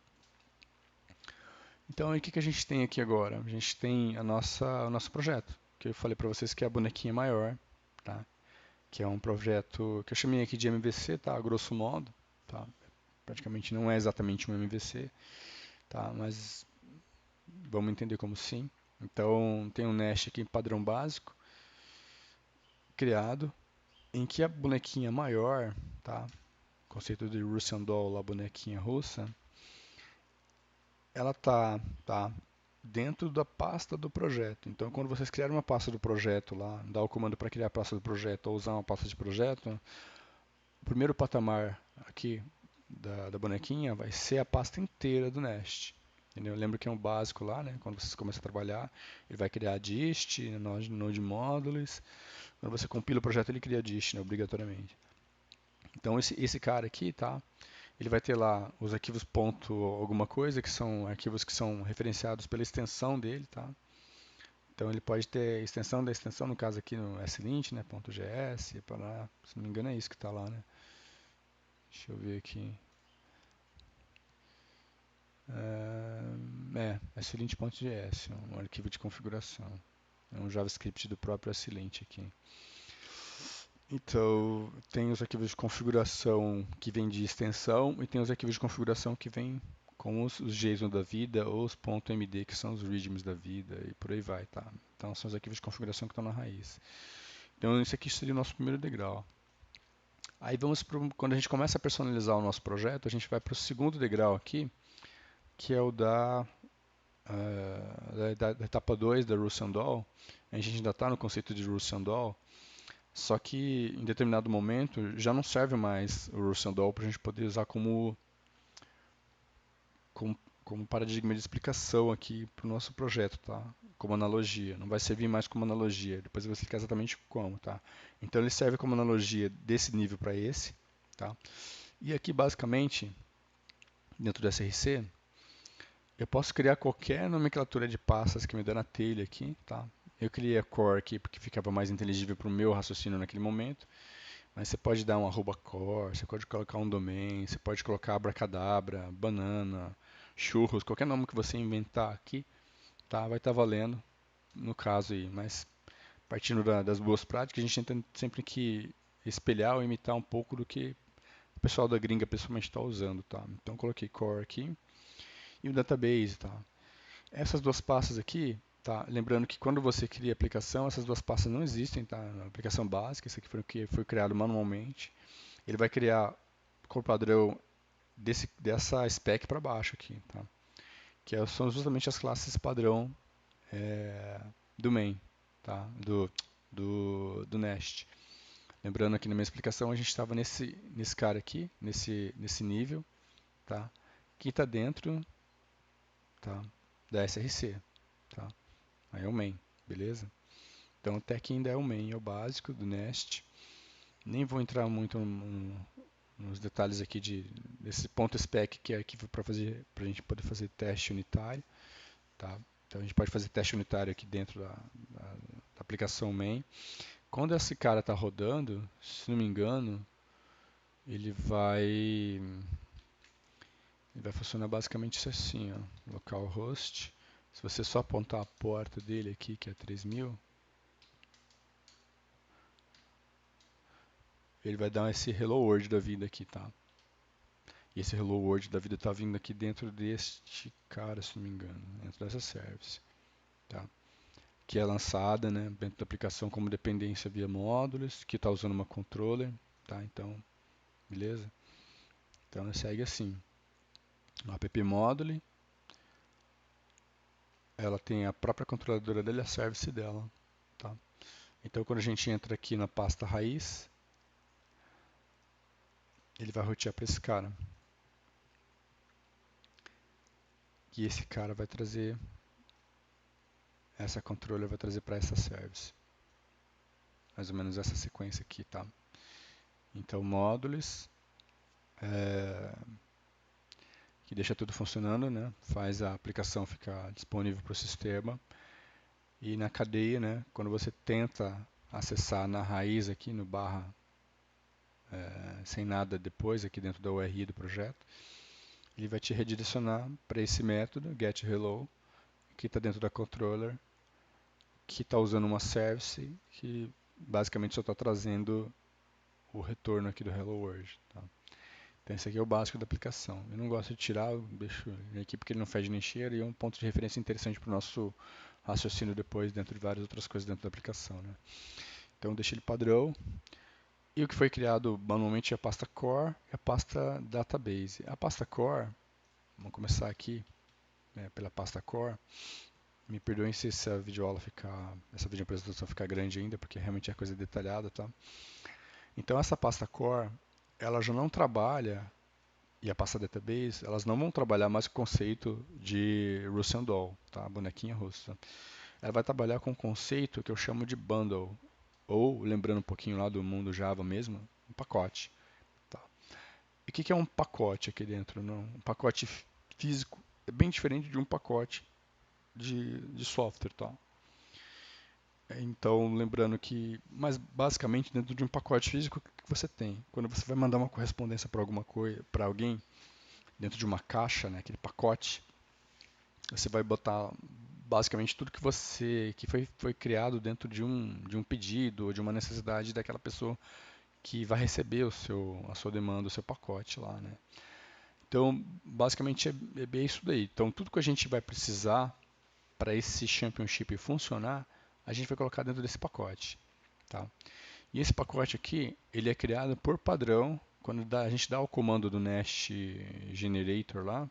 Então, aí, o que que a gente tem aqui agora? A gente tem o nosso projeto, que eu falei para vocês que é a bonequinha maior, tá? Que é um projeto que eu chamei aqui de MVC, tá? A grosso modo, tá? Praticamente não é exatamente um MVC, tá? Mas vamos entender como sim. Então, tem um Nest aqui em padrão básico, criado, em que a bonequinha maior, tá? Conceito de Russian Doll, a bonequinha russa, ela tá dentro da pasta do projeto. Então, quando vocês criarem uma pasta do projeto lá, dá o comando para criar a pasta do projeto ou usar uma pasta de projeto, o primeiro patamar aqui da bonequinha vai ser a pasta inteira do Nest. Entendeu? Lembra que é um básico lá, né? Quando vocês começam a trabalhar, ele vai criar a dist, node modules. Quando você compila o projeto, ele cria a dist, né? Obrigatoriamente. Então, esse cara aqui, tá? Ele vai ter lá os arquivos ponto alguma coisa, que são arquivos que são referenciados pela extensão dele, tá? Então ele pode ter extensão da extensão, no caso aqui no slint, né, .gs, para, se não me engano é isso que está lá, né? Deixa eu ver aqui. Slint.gs, um arquivo de configuração. É um JavaScript do próprio Slint aqui. Então, tem os arquivos de configuração que vêm de extensão e tem os arquivos de configuração que vêm com os JSON da vida ou os .md, que são os readmes da vida e por aí vai, tá? Então, são os arquivos de configuração que estão na raiz. Então, isso aqui seria o nosso primeiro degrau. Aí, quando a gente começa a personalizar o nosso projeto, a gente vai para o segundo degrau aqui, que é o da etapa 2 da Russian Doll. A gente ainda está no conceito de Russian Doll, só que em determinado momento já não serve mais o Russian Doll para a gente poder usar como, como paradigma de explicação aqui para o nosso projeto, tá? Como analogia. Não vai servir mais como analogia. Depois eu vou explicar exatamente como, tá? Então ele serve como analogia desse nível para esse, tá? E aqui basicamente, dentro do SRC, eu posso criar qualquer nomenclatura de pastas que me dá na telha aqui, tá? Eu criei a core aqui porque ficava mais inteligível para o meu raciocínio naquele momento. Mas você pode dar um @core, você pode colocar um domain, você pode colocar abracadabra, banana, churros, qualquer nome que você inventar aqui, tá? Vai estar valendo no caso aí. Mas partindo das boas práticas, a gente tenta sempre que espelhar ou imitar um pouco do que o pessoal da gringa pessoalmente está usando, tá? Então coloquei core aqui e o database, tá? Essas duas pastas aqui, tá? Lembrando que quando você cria a aplicação, essas duas pastas não existem, tá? Na aplicação básica, isso aqui foi o que foi criado manualmente. Ele vai criar por padrão dessa spec para baixo aqui, tá? São justamente as classes padrão é, do main, tá? Do Nest. Lembrando aqui na minha explicação, a gente estava nesse cara aqui, nesse nível, tá? Que está dentro, tá? Da SRC, tá? Aí é o main, beleza? Então até aqui ainda é o main, é o básico do Nest. Nem vou entrar muito nos detalhes aqui desse ponto spec que é arquivo para a gente poder fazer teste unitário, tá? Então a gente pode fazer teste unitário aqui dentro da aplicação main. Quando esse cara está rodando, se não me engano, ele vai ele vai funcionar basicamente isso assim, ó, localhost. Se você só apontar a porta dele aqui, que é 3000, ele vai dar esse hello world da vida aqui, tá? E esse hello world da vida está vindo aqui dentro deste cara, se não me engano, dentro dessa service, tá? Que é lançada, né, dentro da aplicação como dependência via módulos, que está usando uma controller, tá? Então, beleza? Então ela segue assim. O app module, ela tem a própria controladora dele, a service dela, tá? Então quando a gente entra aqui na pasta raiz, ele vai rotear para esse cara. E esse cara vai trazer, essa controller vai trazer para essa service. Mais ou menos essa sequência aqui, tá? Então módulos, é, que deixa tudo funcionando, né? Faz a aplicação ficar disponível para o sistema. E na cadeia, né? Quando você tenta acessar na raiz aqui no barra sem nada depois aqui dentro da URI do projeto, ele vai te redirecionar para esse método, getHello, que está dentro da controller, que está usando uma service que basicamente só está trazendo o retorno aqui do Hello World. Tá? Então esse aqui é o básico da aplicação. Eu não gosto de tirar, eu deixo aqui porque ele não fede nem cheira e é um ponto de referência interessante para o nosso raciocínio depois dentro de várias outras coisas dentro da aplicação. Né? Então eu deixei ele padrão. E o que foi criado manualmente é a pasta core e a pasta database. A pasta core, vamos começar aqui pela pasta core. Me perdoem se essa videoaula ficar, essa videoapresentação ficar grande ainda, porque realmente é coisa detalhada, tá? Então essa pasta core, ela já não trabalha, e a pasta database, elas não vão trabalhar mais com o conceito de Russian Doll, tá? Bonequinha russa. Ela vai trabalhar com um conceito que eu chamo de bundle, ou, lembrando um pouquinho lá do mundo Java mesmo, um pacote. Tá? E o que é um pacote aqui dentro? Não? Um pacote físico é bem diferente de um pacote de software. Tá? Então, lembrando que, mas basicamente dentro de um pacote físico, o que você tem? Quando você vai mandar uma correspondência para alguma coisa, para alguém, dentro de uma caixa, né, aquele pacote, você vai botar basicamente tudo que foi criado dentro de um pedido ou de uma necessidade daquela pessoa que vai receber a sua demanda, o seu pacote lá, né? Então, basicamente é bem isso daí. Então, tudo que a gente vai precisar para esse Championship funcionar, a gente vai colocar dentro desse pacote, tá? E esse pacote aqui, ele é criado por padrão. Quando a gente dá o comando do Nest Generator lá,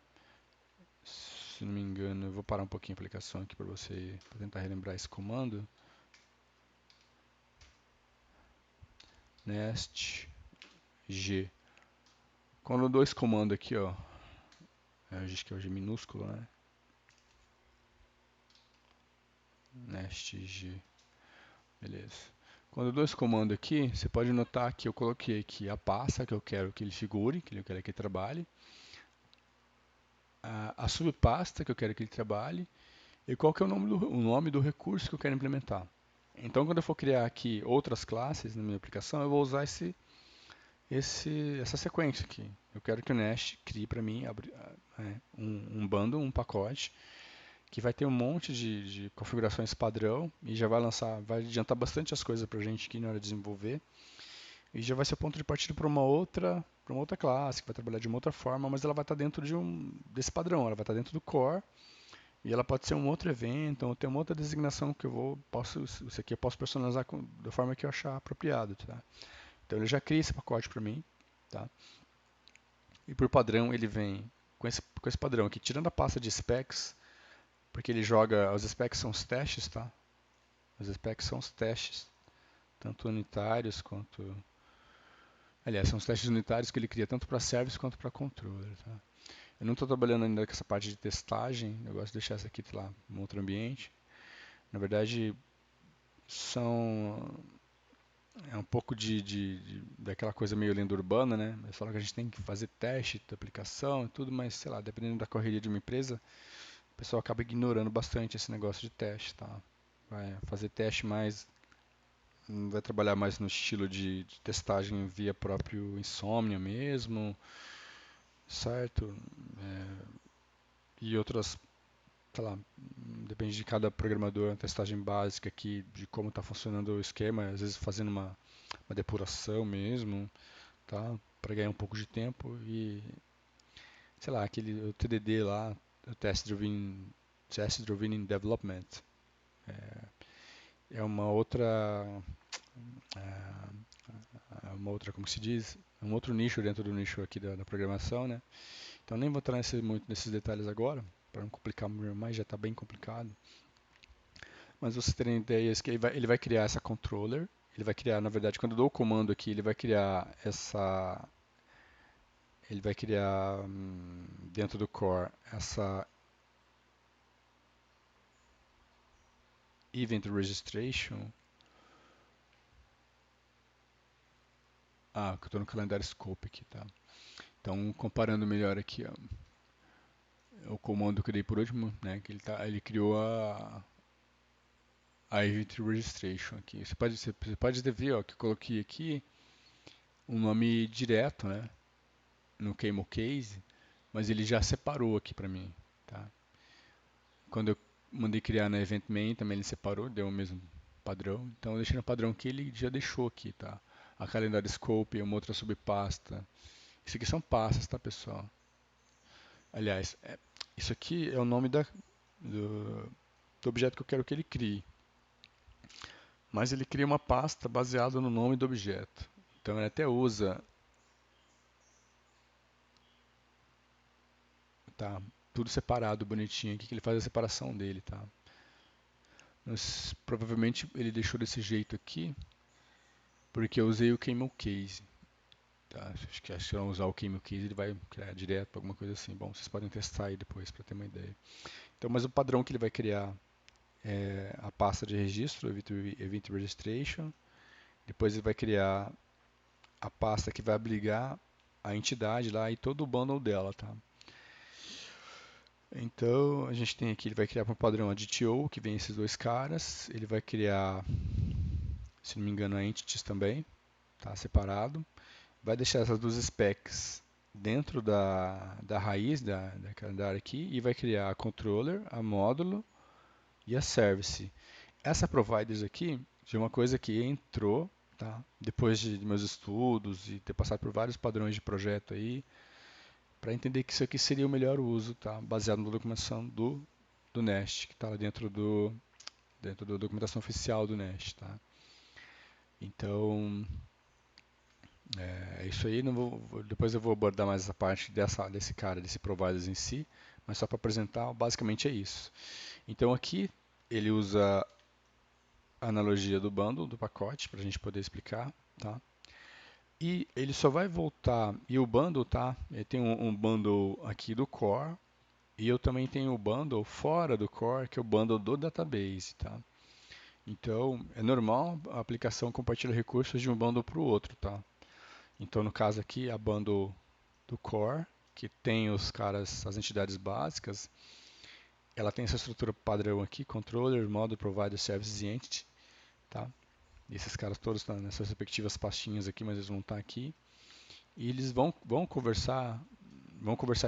se não me engano, eu vou parar um pouquinho a aplicação aqui para você, para tentar relembrar esse comando. Nest G. Quando eu dou esse comando aqui, ó, acho que é o G minúsculo, né? Nest G. Beleza. Quando eu dou esse comando aqui, você pode notar que eu coloquei aqui a pasta que eu quero que ele figure, que eu quero que ele trabalhe, a subpasta que eu quero que ele trabalhe e qual que é o nome do recurso que eu quero implementar. Então, quando eu for criar aqui outras classes na minha aplicação, eu vou usar essa sequência aqui. Eu quero que o Nest crie para mim um bundle, um pacote, que vai ter um monte de configurações padrão e já vai adiantar bastante as coisas para a gente aqui na hora de desenvolver. E já vai ser o ponto de partida para uma outra classe, que vai trabalhar de uma outra forma, mas ela vai estar dentro desse padrão, ela vai estar dentro do core, e ela pode ser um outro evento, ou ter uma outra designação que isso aqui eu posso personalizar da forma que eu achar apropriado, tá? Então ele já cria esse pacote para mim, tá? E por padrão ele vem com esse padrão aqui, tirando a pasta de specs, porque ele joga, os specs são os testes, tá? Os specs são os testes, tanto unitários quanto... Aliás, são os testes unitários que ele cria tanto para service quanto para controller, tá? Eu não estou trabalhando ainda com essa parte de testagem, eu gosto de deixar essa aqui lá em outro ambiente. Na verdade, são é um pouco daquela coisa meio lenda urbana, né? Eles falam que a gente tem que fazer teste da aplicação e tudo, mas sei lá, dependendo da correria de uma empresa, o pessoal acaba ignorando bastante esse negócio de teste, tá? Vai fazer teste mais, vai trabalhar mais no estilo de testagem via próprio Insomnia mesmo, certo? E outras, sei lá, depende de cada programador, a testagem básica aqui de como está funcionando o esquema, às vezes fazendo uma depuração mesmo, tá? Para ganhar um pouco de tempo e, sei lá, o TDD lá, o Test Driven Development, é uma outra, como se diz, um outro nicho dentro do nicho aqui da programação, né? Então nem vou entrar muito nesses detalhes agora, para não complicar mais, já está bem complicado. Mas vocês terem ideias que ele vai criar essa controller, ele vai criar, na verdade, quando eu dou o comando aqui, ele vai criar dentro do core essa event registration. Que eu estou no calendário scope aqui, tá? Então, comparando melhor aqui, ó, o comando que eu dei por último, né, que ele criou a event registration aqui. Você pode ver, ó, que eu coloquei aqui um nome direto, né, no Camel Case, mas ele já separou aqui para mim, tá? Quando eu mandei criar na Event Main, também ele separou, deu o mesmo padrão. Então eu deixei no padrão que ele já deixou aqui, tá? A Calendar Scope, uma outra subpasta. Isso aqui são pastas, tá, pessoal? Aliás, isso aqui é o nome do, do objeto que eu quero que ele crie. Mas ele cria uma pasta baseada no nome do objeto. Então ele até usa, tá? Tudo separado, bonitinho aqui, que ele faz a separação dele, tá? Mas, provavelmente ele deixou desse jeito aqui, porque eu usei o Camel Case. Tá? Acho que se eu não usar o Camel Case, ele vai criar direto, alguma coisa assim. Bom, vocês podem testar aí depois para ter uma ideia. Então, mas o padrão que ele vai criar é a pasta de registro, Event Registration. Depois ele vai criar a pasta que vai abrigar a entidade lá e todo o bundle dela, tá? Então, a gente tem aqui, ele vai criar para o padrão a DTO, que vem esses dois caras. Ele vai criar, se não me engano, a entities também, tá? Separado. Vai deixar essas duas specs dentro da raiz da calendário aqui e vai criar a controller, a módulo e a service. Essa providers aqui de uma coisa que entrou, tá? Depois de meus estudos e ter passado por vários padrões de projeto aí, para entender que isso aqui seria o melhor uso, tá? Baseado na documentação do Nest, que está lá dentro da documentação oficial do Nest, tá? Então, é isso aí. Não depois eu vou abordar mais essa parte desse cara, desse providers em si, mas só para apresentar, basicamente é isso. Então aqui ele usa a analogia do bundle, do pacote, para a gente poder explicar, tá? E ele só vai voltar, e o bundle, tá? Ele tem um bundle aqui do core, e eu também tenho o bundle fora do core, que é o bundle do database, tá? Então, é normal a aplicação compartilha recursos de um bundle para o outro, tá? Então, no caso aqui, a bundle do core, que tem os caras, as entidades básicas, ela tem essa estrutura padrão aqui, controller, model, provider, services e entity, tá? E esses caras todos estão nessas respectivas pastinhas aqui, mas eles vão estar aqui. E eles vão conversar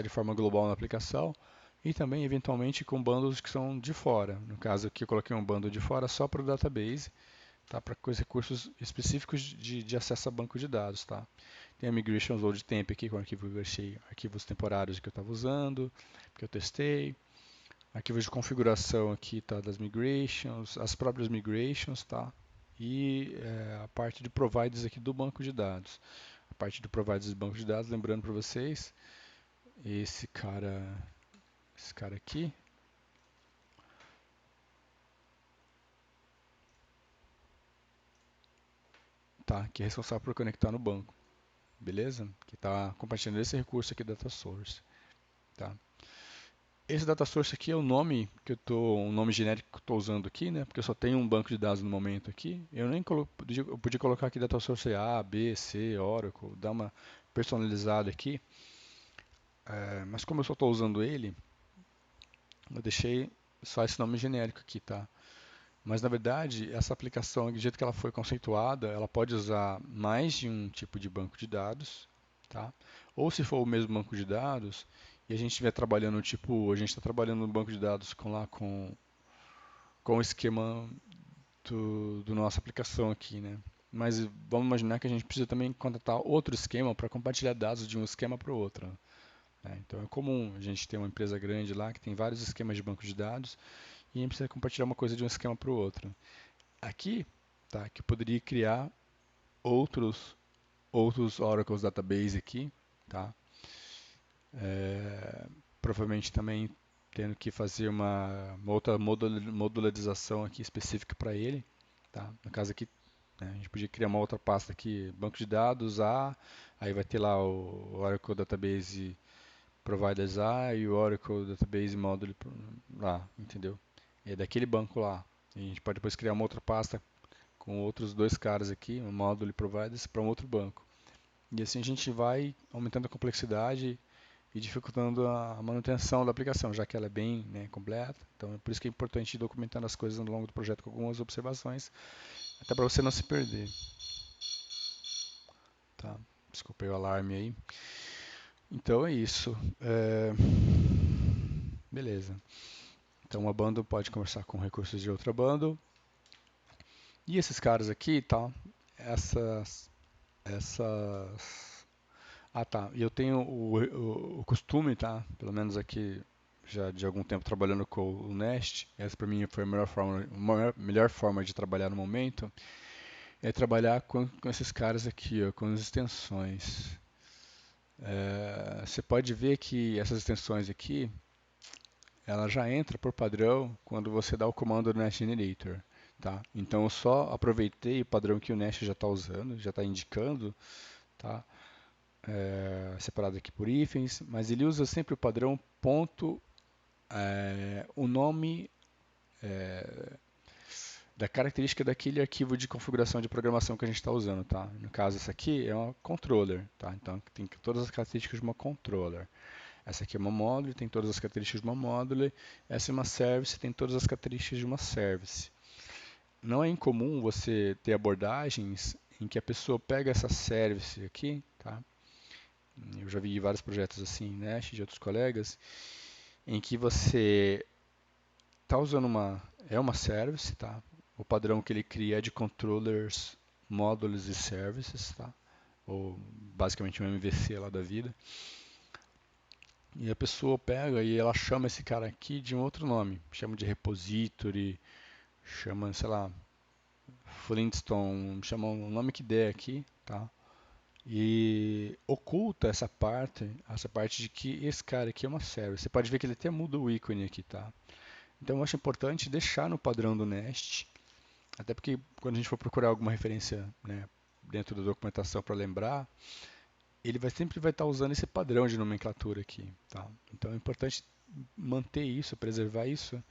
de forma global na aplicação e também, eventualmente, com bundles que são de fora. No caso aqui, eu coloquei um bundle de fora só para o database, tá? Para recursos específicos de acesso a banco de dados, tá? Tem a Migration Load Temp aqui, com arquivo que eu achei, arquivos temporários que eu estava usando, que eu testei. Arquivos de configuração aqui, tá? Das migrations, as próprias migrations, tá? E a parte de providers aqui do banco de dados. A parte de providers do banco de dados, lembrando para vocês, esse cara, esse cara aqui, tá? Que é responsável por conectar no banco, beleza? Que está compartilhando esse recurso aqui, Data Source, tá? Esse data source aqui é o nome que um nome genérico que eu estou usando aqui, né? Porque eu só tenho um banco de dados no momento aqui. Eu podia colocar aqui data source A, B, C, Oracle, dar uma personalizada aqui. Mas como eu só estou usando ele, eu deixei só esse nome genérico aqui, tá? Mas na verdade, essa aplicação, do jeito que ela foi conceituada, ela pode usar mais de um tipo de banco de dados, tá? Ou se for o mesmo banco de dados, e a gente estiver trabalhando, tipo, a gente está trabalhando no banco de dados com o esquema do nossa aplicação aqui, né? Mas vamos imaginar que a gente precisa também contratar outro esquema para compartilhar dados de um esquema para o outro, né? Então é comum a gente ter uma empresa grande lá que tem vários esquemas de banco de dados e a gente precisa compartilhar uma coisa de um esquema para o outro. Aqui, tá, que eu poderia criar outros Oracles Database aqui, tá? É, provavelmente também tendo que fazer uma outra modularização aqui específica para ele, tá? No caso aqui, né, a gente podia criar uma outra pasta aqui, banco de dados A, aí vai ter lá o Oracle Database Providers A e o Oracle Database Module lá, entendeu? É daquele banco lá. A gente pode depois criar uma outra pasta com outros dois caras aqui, um módulo providers para um outro banco. E assim a gente vai aumentando a complexidade e dificultando a manutenção da aplicação, já que ela é bem, né, completa. Então é por isso que é importante ir documentando as coisas ao longo do projeto com algumas observações, até para você não se perder. Tá? Desculpa aí o alarme aí. Então é isso. Beleza. Então uma bundle pode conversar com recursos de outra bundle. E esses caras aqui, tá? Essas. Ah, tá. E eu tenho o costume, tá? Pelo menos aqui já de algum tempo trabalhando com o Nest. Essa para mim foi a melhor forma de trabalhar no momento. É trabalhar com esses caras aqui, ó, com as extensões. Você pode ver que essas extensões aqui, ela já entra por padrão quando você dá o comando do Nest Generator. Tá? Então eu só aproveitei o padrão que o Nest já está usando, já está indicando, tá? Separado aqui por hífens, mas ele usa sempre o padrão ponto, o nome da característica daquele arquivo de configuração de programação que a gente está usando, tá? No caso, essa aqui é uma controller, tá? Então tem todas as características de uma controller. Essa aqui é uma módulo, tem todas as características de uma módulo. Essa é uma service, tem todas as características de uma service. Não é incomum você ter abordagens em que a pessoa pega essa service aqui, tá? Eu já vi vários projetos assim, né, de outros colegas, em que você está usando uma service, tá? O padrão que ele cria é de controllers, módulos e services, tá? Ou basicamente um MVC lá da vida. E a pessoa pega e ela chama esse cara aqui de um outro nome, chama de repository, chama, sei lá, Flintstone, chama o nome que der aqui, tá? E oculta essa parte de que esse cara aqui é uma service. Você pode ver que ele até muda o ícone aqui, tá? Então eu acho importante deixar no padrão do Nest, até porque quando a gente for procurar alguma referência, né, dentro da documentação para lembrar, ele sempre vai estar usando esse padrão de nomenclatura aqui, tá? Então é importante manter isso, preservar isso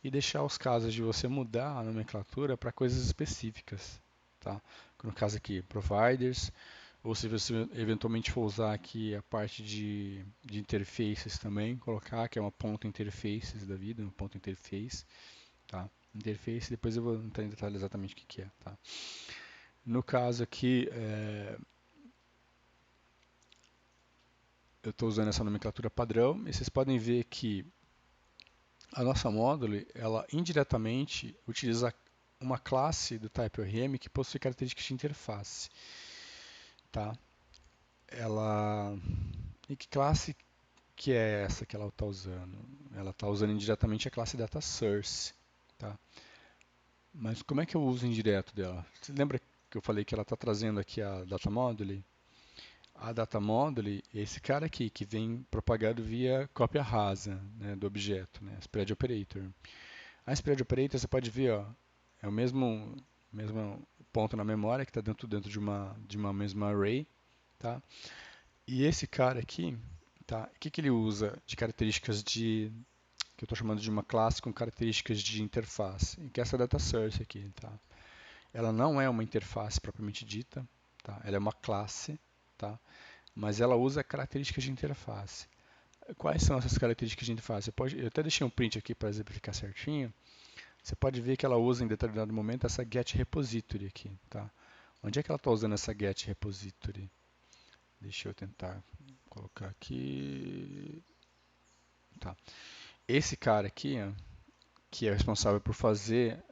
e deixar os casos de você mudar a nomenclatura para coisas específicas, tá? No caso aqui, providers, ou se você eventualmente for usar aqui a parte de interfaces também, colocar que é uma ponta interfaces da vida, uma ponta interface, tá? Interface, depois eu vou entrar em detalhe exatamente o que que é, tá? No caso aqui, eu estou usando essa nomenclatura padrão e vocês podem ver que a nossa módulo, ela indiretamente utiliza uma classe do type ORM que possui características de interface, tá? Ela e que classe que é essa que ela está usando? Ela está usando indiretamente a classe data source, tá? Mas como é que é o uso indireto dela? Você lembra que eu falei que ela está trazendo aqui a data module? A data module é esse cara aqui que vem propagado via cópia rasa, né, do objeto, né, spread operator. A spread operator você pode ver, ó, é o mesmo ponto na memória que está dentro de uma mesma array, tá? E esse cara aqui, tá? O que que ele usa de características que eu estou chamando de uma classe com características de interface, que é essa data source aqui, tá? Ela não é uma interface propriamente dita, tá? Ela é uma classe, tá? Mas ela usa características de interface. Quais são essas características de interface? Eu até deixei um print aqui para exemplificar certinho. Você pode ver que ela usa em determinado momento essa get repository aqui, tá? Onde é que ela está usando essa get repository? Deixa eu tentar colocar aqui. Tá. Esse cara aqui, ó, que é responsável por fazer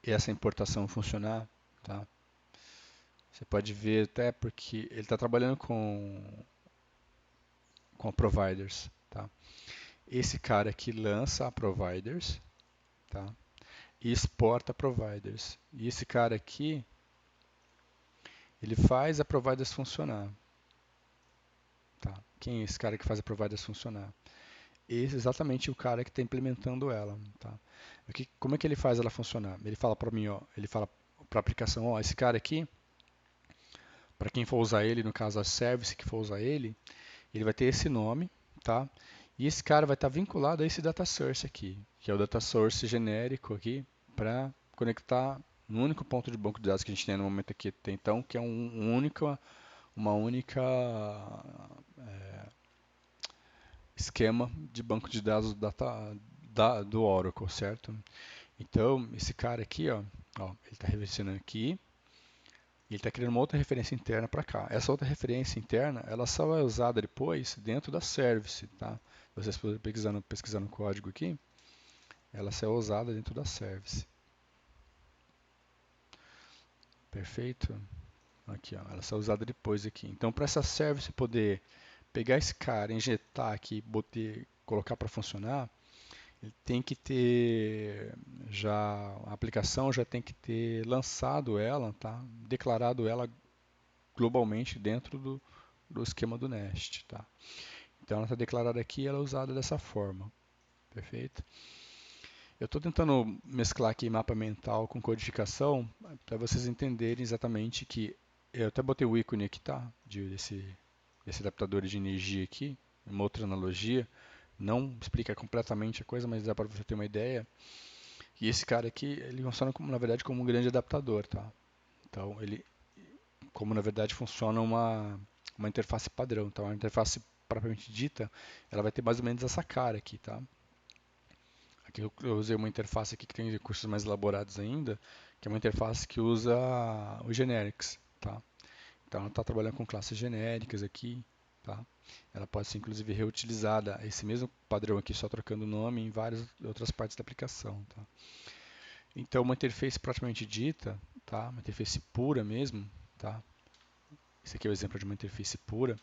essa importação funcionar, tá? Você pode ver até porque ele está trabalhando com providers, tá? Esse cara aqui lança a providers, tá? E exporta providers. E esse cara aqui, ele faz a providers funcionar, tá? Quem é esse cara que faz a providers funcionar? Esse é exatamente o cara que está implementando ela, tá? Como é que ele faz ela funcionar? Ele fala para mim, ó, ele fala para a aplicação, ó, esse cara aqui, para quem for usar ele, no caso a service que for usar ele vai ter esse nome, tá? E esse cara vai estar vinculado a esse data source aqui, que é o data source genérico aqui, para conectar no único ponto de banco de dados que a gente tem no momento aqui até então, que é uma única esquema de banco de dados do Oracle, certo? Então, esse cara aqui, ó ele está reversionando aqui, E ele está criando uma outra referência interna para cá. Essa outra referência interna, ela só é usada depois dentro da service, tá? Se vocês forem pesquisar no código aqui, ela só é usada dentro da service. Perfeito? Aqui, ó, ela só é usada depois aqui. Então, para essa service poder pegar esse cara, injetar aqui, colocar para funcionar, ele tem que ter já a aplicação já tem que ter lançado ela, tá? Declarado ela globalmente dentro do esquema do Nest, tá? Então ela está declarada aqui, e ela é usada dessa forma, perfeito? Eu estou tentando mesclar aqui mapa mental com codificação para vocês entenderem exatamente que eu até botei o ícone aqui, tá? Desse adaptador de energia aqui, uma outra analogia. Não explica completamente a coisa, mas dá para você ter uma ideia. E esse cara aqui, ele funciona como, na verdade, como um grande adaptador, tá? Então, ele, como na verdade funciona uma interface padrão, tá? Uma interface propriamente dita, ela vai ter mais ou menos essa cara aqui, tá? Aqui eu usei uma interface aqui que tem recursos mais elaborados ainda, que é uma interface que usa o generics, tá? Então ela está trabalhando com classes genéricas aqui, tá? Ela pode ser inclusive reutilizada, esse mesmo padrão aqui, só trocando o nome em várias outras partes da aplicação, tá? Então uma interface propriamente dita, tá? Uma interface pura mesmo, tá? Esse aqui é o exemplo de uma interface pura.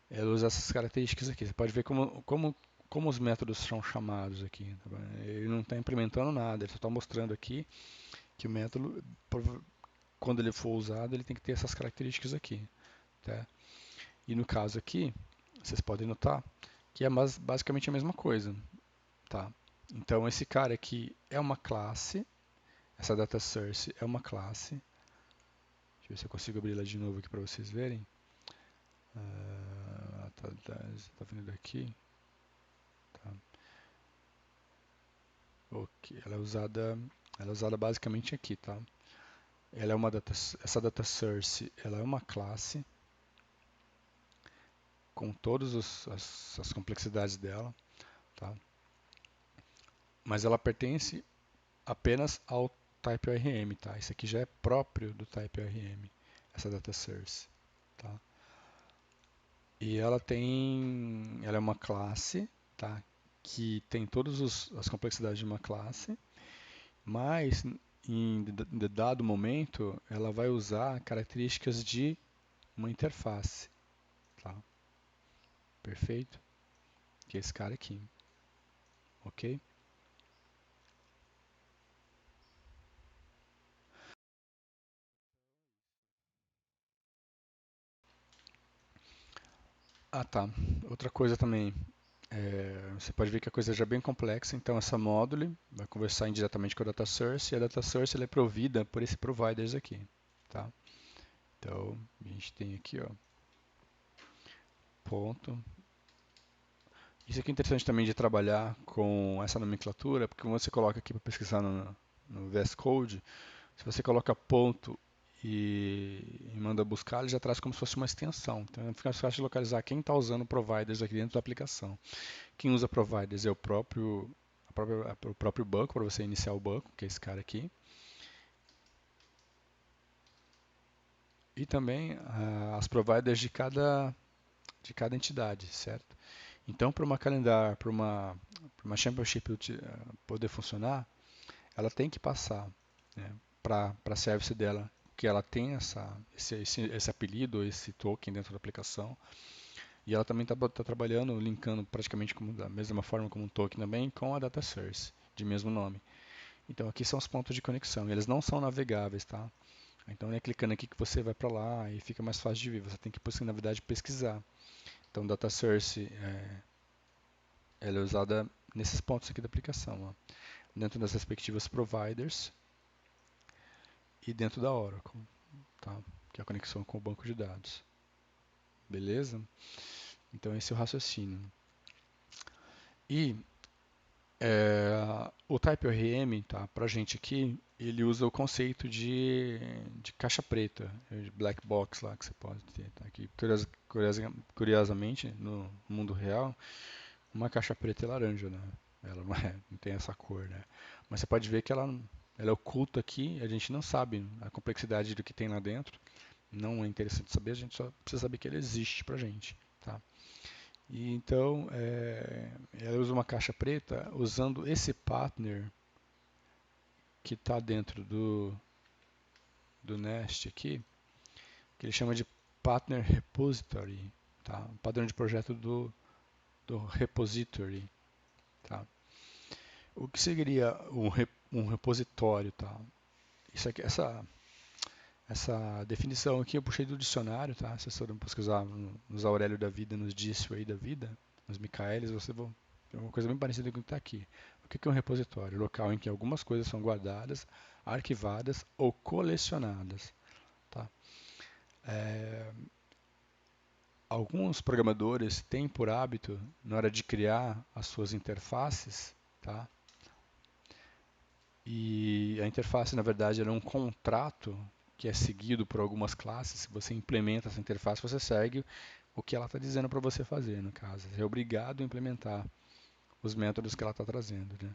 Ela usa essas características aqui. Você pode ver como os métodos são chamados aqui. Tá? Ele não está implementando nada, ele só está mostrando aqui que o método, quando ele for usado, ele tem que ter essas características aqui. Tá? E no caso aqui, vocês podem notar que é basicamente a mesma coisa. Tá? Então esse cara aqui é uma classe, essa data source é uma classe. Deixa eu ver se eu consigo abrir ela de novo aqui para vocês verem. Tá vindo daqui. Tá. Ok, ela é usada basicamente aqui, tá? Ela é essa data source, ela é uma classe com todas as complexidades dela, tá? Mas ela pertence apenas ao type ORM, tá? Isso aqui já é próprio do type ORM, essa data source, tá? E ela é uma classe, tá? Que tem todas as complexidades de uma classe, mas em dado momento ela vai usar características de uma interface, tá? Perfeito? Que é esse cara aqui, ok? Ah, tá. Outra coisa também, você pode ver que a coisa já é bem complexa, então essa module vai conversar indiretamente com a data source, e a data source ela é provida por esse providers aqui, tá? Então, a gente tem aqui, ó, ponto. Isso aqui é interessante também de trabalhar com essa nomenclatura, porque quando você coloca aqui para pesquisar no VS Code, se você coloca ponto e manda buscar, ele já traz como se fosse uma extensão. Então fica mais fácil de localizar quem está usando providers aqui dentro da aplicação. Quem usa providers é o próprio banco, para você iniciar o banco, que é esse cara aqui. E também as providers de cada entidade, certo? Então, para uma calendar, para uma championship poder funcionar, ela tem que passar, né, para a service dela, que ela tem esse apelido, esse token dentro da aplicação, e ela também está trabalhando, linkando praticamente da mesma forma como um token também, com a data source, de mesmo nome. Então aqui são os pontos de conexão, eles não são navegáveis, tá? Então não é clicando aqui que você vai para lá e fica mais fácil de ver, você tem que, na verdade, pesquisar. Então data source ela é usada nesses pontos aqui da aplicação, ó, dentro das respectivas providers e dentro da Oracle, tá? Que é a conexão com o banco de dados. Beleza? Então esse é o raciocínio. E o Type ORM, tá? Para a gente aqui, ele usa o conceito de caixa preta, de black box lá que você pode ter. Tá? Aqui, curiosamente, no mundo real, uma caixa preta é laranja, né? Ela não tem essa cor, né? Mas você pode ver que ela é oculta aqui, a gente não sabe a complexidade do que tem lá dentro. não é interessante saber, a gente só precisa saber que ele existe para a gente, tá? E então, ela usa uma caixa preta usando esse partner que está dentro do Nest aqui, que ele chama de Partner Repository, tá? O padrão de projeto do repository, tá? O que seria um repositório, tá? Isso aqui, essa definição aqui eu puxei do dicionário, tá? Se vocês forem pesquisar nos Aurélio da Vida, nos Dício aí da vida, nos Micaelis, você vão ter uma coisa bem parecida com o que está aqui. O que é um repositório? Local em que algumas coisas são guardadas, arquivadas ou colecionadas, tá? É, alguns programadores têm por hábito, na hora de criar as suas interfaces, tá? E a interface, na verdade, é um contrato que é seguido por algumas classes. Se você implementa essa interface, você segue o que ela está dizendo para você fazer, no caso. Você é obrigado a implementar os métodos que ela está trazendo, né?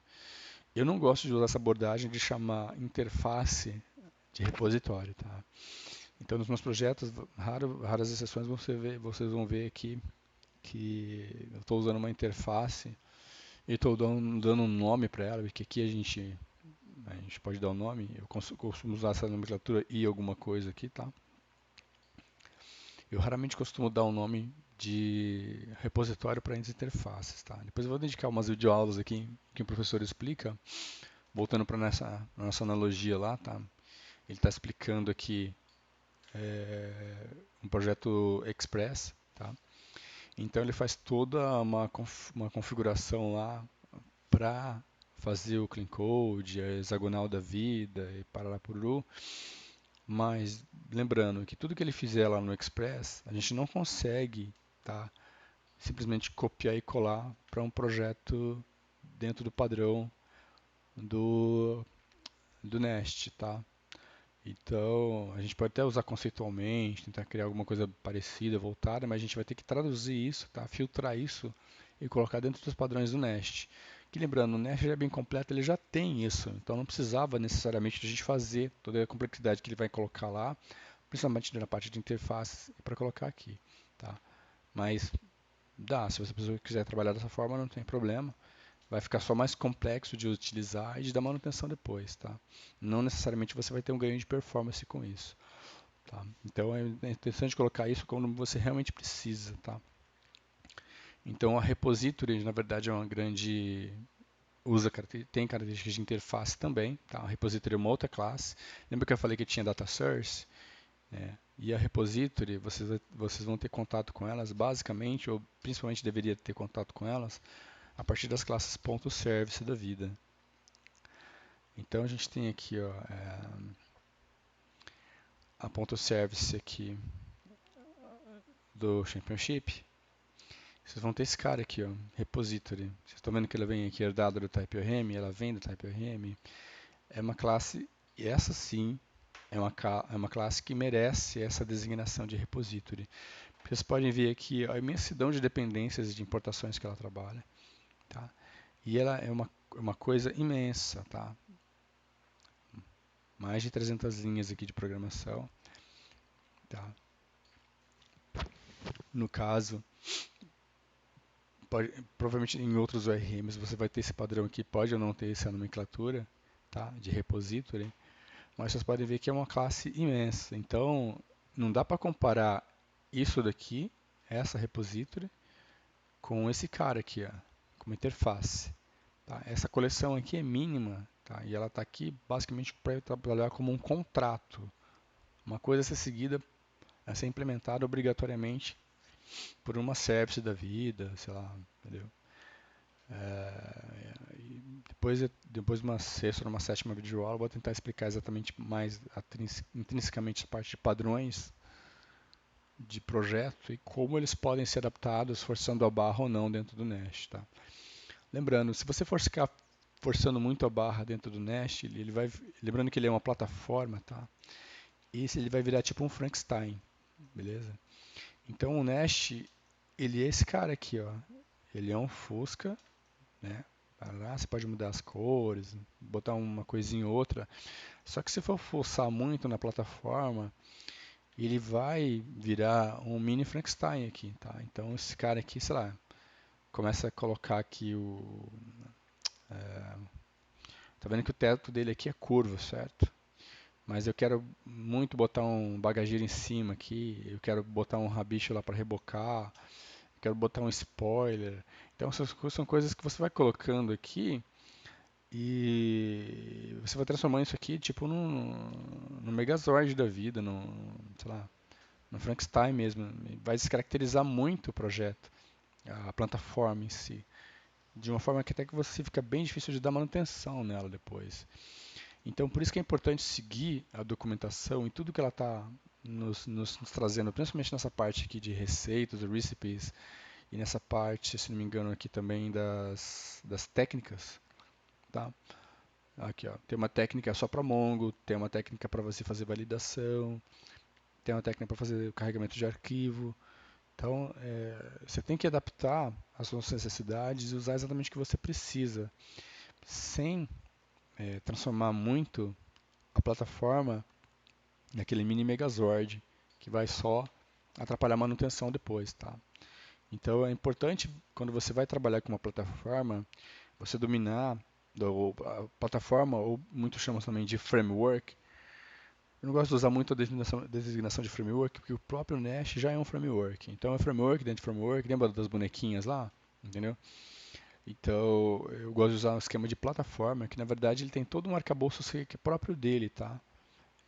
Eu não gosto de usar essa abordagem de chamar interface de repositório, tá? Então, nos meus projetos, raras exceções vocês vão ver aqui que eu estou usando uma interface e estou dando um nome para ela, porque aqui a gente pode dar um nome, eu costumo usar essa nomenclatura e alguma coisa aqui, tá? Eu raramente costumo dar um nome de repositório para interfaces, tá? Depois eu vou dedicar umas videoaulas aqui que o professor explica, voltando para nossa analogia lá, tá? Ele está explicando aqui um projeto Express, tá? Então ele faz toda uma configuração lá para fazer o clean code, a hexagonal da vida e parará pururu. Mas lembrando que tudo que ele fizer lá no Express, a gente não consegue, tá, simplesmente copiar e colar para um projeto dentro do padrão do, do Nest, tá? Então, a gente pode até usar conceitualmente, tentar criar alguma coisa parecida, voltada, mas a gente vai ter que traduzir isso, tá? Filtrar isso e colocar dentro dos padrões do Nest. Que lembrando, o Nest já é bem completo, ele já tem isso, então não precisava necessariamente de a gente fazer toda a complexidade que ele vai colocar lá, principalmente na parte de interfaces, para colocar aqui, tá? Mas dá, se você quiser trabalhar dessa forma, não tem problema. Vai ficar só mais complexo de utilizar e de dar manutenção depois, tá? Não necessariamente você vai ter um ganho de performance com isso, tá? Então é interessante colocar isso quando você realmente precisa, tá? Então a repository, na verdade, é uma grande tem características de interface também, tá? A repository é uma outra classe. Lembra que eu falei que tinha data source, né? E a repository, vocês vão ter contato com elas basicamente, ou principalmente deveria ter contato com elas, a partir das classes .service da vida. Então a gente tem aqui ó, a .service aqui do Championship. Vocês vão ter esse cara aqui, ó, repository. Vocês estão vendo que ela vem aqui herdada do TypeORM, ela vem do TypeORM. É uma classe, e essa sim é uma classe que merece essa designação de repository. Vocês podem ver aqui a imensidão de dependências e de importações que ela trabalha. Tá? E ela é uma coisa imensa, tá? Mais de 300 linhas aqui de programação. Tá? No caso, provavelmente em outros ORMs você vai ter esse padrão aqui, pode ou não ter essa nomenclatura, tá? De repository, mas vocês podem ver que é uma classe imensa. Então, não dá para comparar isso daqui, essa repository, com esse cara aqui, ó, como interface. Tá? Essa coleção aqui é mínima, tá? E ela está aqui basicamente para trabalhar como um contrato, uma coisa a ser seguida, a ser implementada obrigatoriamente por uma service da vida, sei lá, entendeu? Depois de uma sexta ou uma sétima videoaula, eu vou tentar explicar exatamente mais intrinsecamente a parte de padrões de projeto e como eles podem ser adaptados forçando a barra ou não dentro do Nest, tá? Lembrando, se você for ficar forçando muito a barra dentro do Nest, ele vai, lembrando que ele é uma plataforma, tá? Esse ele vai virar tipo um Frankenstein, beleza? Então o Nest, ele é esse cara aqui, ó. Ele é um Fusca, né? Lá você pode mudar as cores, botar uma coisinha ou outra. Só que se for forçar muito na plataforma, e ele vai virar um mini Frankenstein aqui, tá? Então esse cara aqui, sei lá, começa a colocar aqui tá vendo que o teto dele aqui é curvo, certo? Mas eu quero muito botar um bagageiro em cima aqui, eu quero botar um rabicho lá para rebocar, eu quero botar um spoiler. Então essas coisas são coisas que você vai colocando aqui e você vai transformando isso aqui tipo num Megazord da vida, sei lá, no Frankenstein mesmo. Vai descaracterizar muito o projeto, a plataforma em si, de uma forma que até que você fica bem difícil de dar manutenção nela depois. Então, por isso que é importante seguir a documentação e tudo que ela está nos trazendo, principalmente nessa parte aqui de receitas, recipes, e nessa parte, se não me engano, aqui também das técnicas, tá? Aqui, ó, tem uma técnica só para Mongo, tem uma técnica para você fazer validação, tem uma técnica para fazer carregamento de arquivo. Então, você tem que adaptar às suas necessidades e usar exatamente o que você precisa, sem transformar muito a plataforma naquele mini Megazord que vai só atrapalhar a manutenção depois, tá? Então é importante quando você vai trabalhar com uma plataforma, você dominar a plataforma, ou muitos chamam também de framework. Eu não gosto de usar muito a designação de framework, porque o próprio Nest já é um framework. Então é framework dentro de framework, lembra das bonequinhas lá? Entendeu? Então eu gosto de usar um esquema de plataforma, que na verdade ele tem todo um arcabouço que é próprio dele, tá?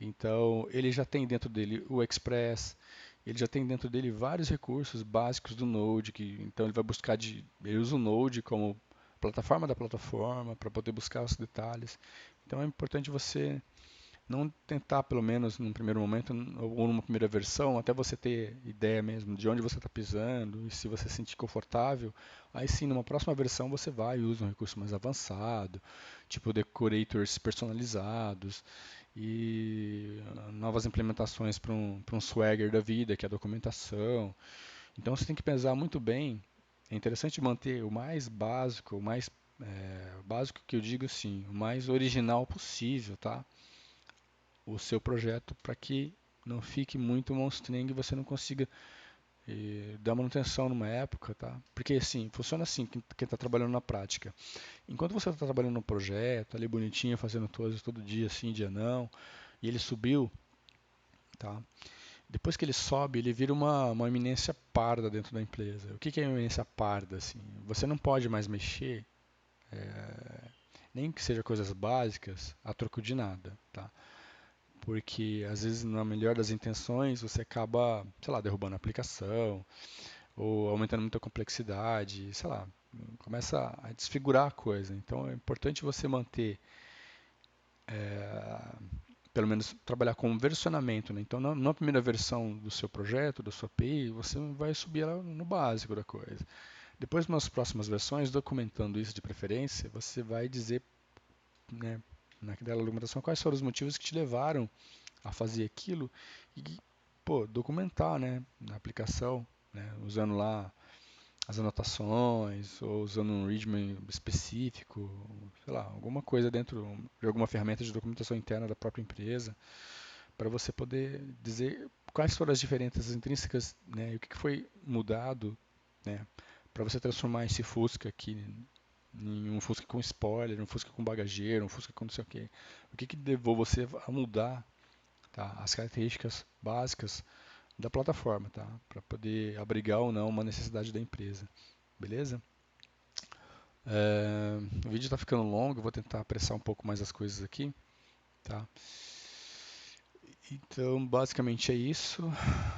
Então, ele já tem dentro dele o Express, ele já tem dentro dele vários recursos básicos do Node, então ele vai buscar ele usa o Node como plataforma da plataforma para poder buscar os detalhes. Então é importante você não tentar, pelo menos num primeiro momento ou numa primeira versão, até você ter ideia mesmo de onde você está pisando e se você se sentir confortável, aí sim, numa próxima versão você vai e usa um recurso mais avançado, tipo decorators personalizados e novas implementações para um Swagger da vida, que é a documentação. Então você tem que pensar muito bem. É interessante manter o mais básico, o mais básico que eu digo assim, o mais original possível, tá? O seu projeto para que não fique muito monstrengo e você não consiga dar manutenção numa época, tá? Porque assim, funciona assim, quem está trabalhando na prática. Enquanto você está trabalhando no projeto, ali bonitinho, fazendo coisas todo dia, sim, dia não, e ele subiu, tá? Depois que ele sobe, ele vira uma eminência parda dentro da empresa. O que que é eminência parda, assim? Você não pode mais mexer, nem que seja coisas básicas, a troco de nada, tá? Porque às vezes, na melhor das intenções, você acaba, sei lá, derrubando a aplicação ou aumentando muito a complexidade, sei lá, começa a desfigurar a coisa. Então é importante você manter, pelo menos trabalhar com versionamento, né? Então na primeira versão do seu projeto, da sua API, você vai subir ela no básico da coisa. Depois, nas próximas versões, documentando isso de preferência, você vai dizer, né, naquela documentação quais foram os motivos que te levaram a fazer aquilo e, pô, documentar, né, na aplicação, né, usando lá as anotações ou usando um readme específico, sei lá, alguma coisa dentro de alguma ferramenta de documentação interna da própria empresa, para você poder dizer quais foram as diferenças intrínsecas, né, e o que foi mudado, né, para você transformar esse Fusca aqui em um Fusca com spoiler, um Fusca com bagageiro, um Fusca com não sei o quê. O que levou você a mudar, tá, as características básicas da plataforma, tá, para poder abrigar ou não uma necessidade da empresa. Beleza? O vídeo está ficando longo, eu vou tentar apressar um pouco mais as coisas aqui, tá? Então, basicamente é isso,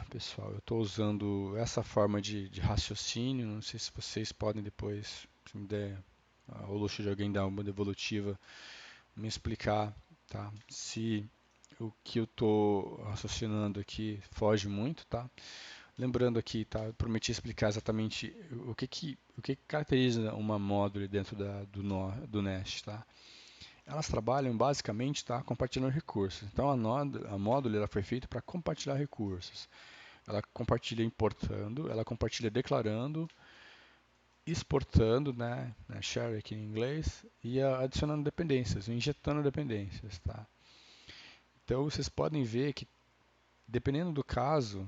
pessoal. Eu estou usando essa forma de raciocínio. Não sei se vocês podem depois, se me der o luxo de alguém dar uma devolutiva, me explicar, tá? Se o que eu estou raciocinando aqui foge muito, tá? Lembrando aqui, tá? Eu prometi explicar exatamente o que caracteriza uma módulo dentro do Nest, tá? Elas trabalham basicamente, tá, compartilhando recursos. Então a módulo ela foi feita para compartilhar recursos. Ela compartilha importando, ela compartilha declarando, exportando, né, share aqui em inglês, e adicionando dependências, injetando dependências, tá? Então vocês podem ver que dependendo do caso,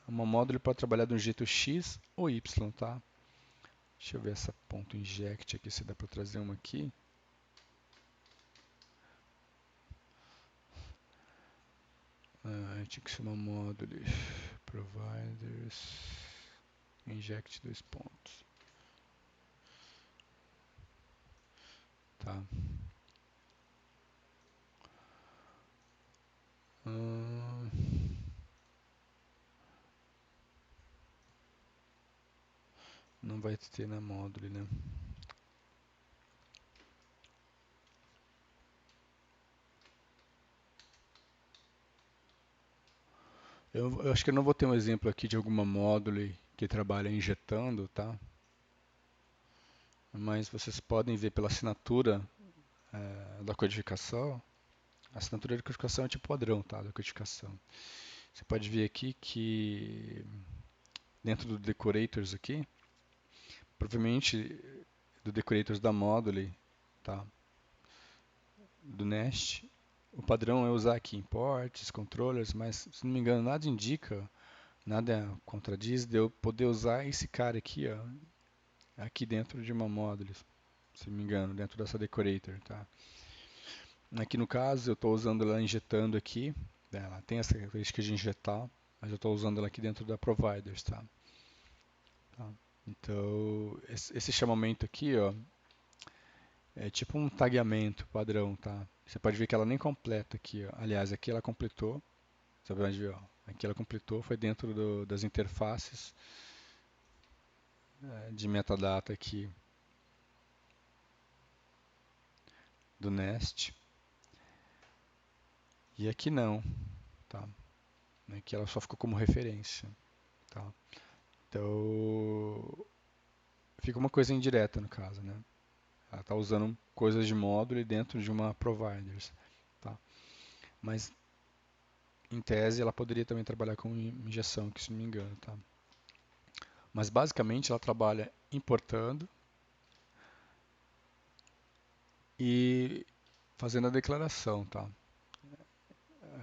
uma módulo pode trabalhar de um jeito X ou Y, tá? Deixa eu ver essa ponto inject aqui, se dá para trazer uma aqui. Tinha que ser uma módulo. Providers. Inject dois pontos. Tá. Não vai ter na módulo, né? Eu acho que eu não vou ter um exemplo aqui de alguma módulo que trabalha injetando, tá? Mas vocês podem ver pela assinatura da codificação. A assinatura de codificação é tipo padrão, tá? Da codificação. Você pode ver aqui que dentro do decorators aqui, provavelmente do decorators da módulo, tá? Do Nest, o padrão é usar aqui imports, controllers, mas se não me engano nada indica, nada contradiz de eu poder usar esse cara aqui, ó, aqui dentro de uma módulo, se não me engano, dentro dessa decorator, tá? Aqui no caso eu estou usando ela injetando aqui, ela tem essa característica de injetar, mas eu estou usando ela aqui dentro da providers, tá? Tá? Então esse chamamento aqui, ó, é tipo um tagueamento padrão, tá? Você pode ver que ela nem completa aqui, ó. Aliás, aqui ela completou. Você pode ver, ó. Aqui ela completou, foi dentro das interfaces de metadata aqui do Nest. E aqui não, tá? Aqui ela só ficou como referência, tá? Então, fica uma coisa indireta no caso, né? Ela está usando coisas de módulo dentro de uma providers, tá? Mas em tese ela poderia também trabalhar com injeção, que se não me engano, tá? Mas basicamente ela trabalha importando e fazendo a declaração, tá?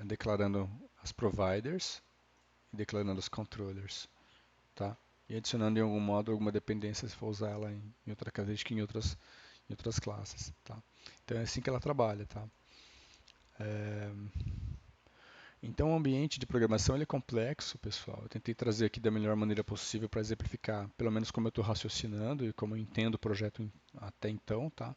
Declarando as providers e declarando os controllers, tá? E adicionando em algum modo alguma dependência se for usar ela em outra característica em outras classes, tá? Então é assim que ela trabalha, tá? É, Então, o ambiente de programação ele é complexo, pessoal. Eu tentei trazer aqui da melhor maneira possível para exemplificar, pelo menos como eu estou raciocinando e como eu entendo o projeto até então, tá?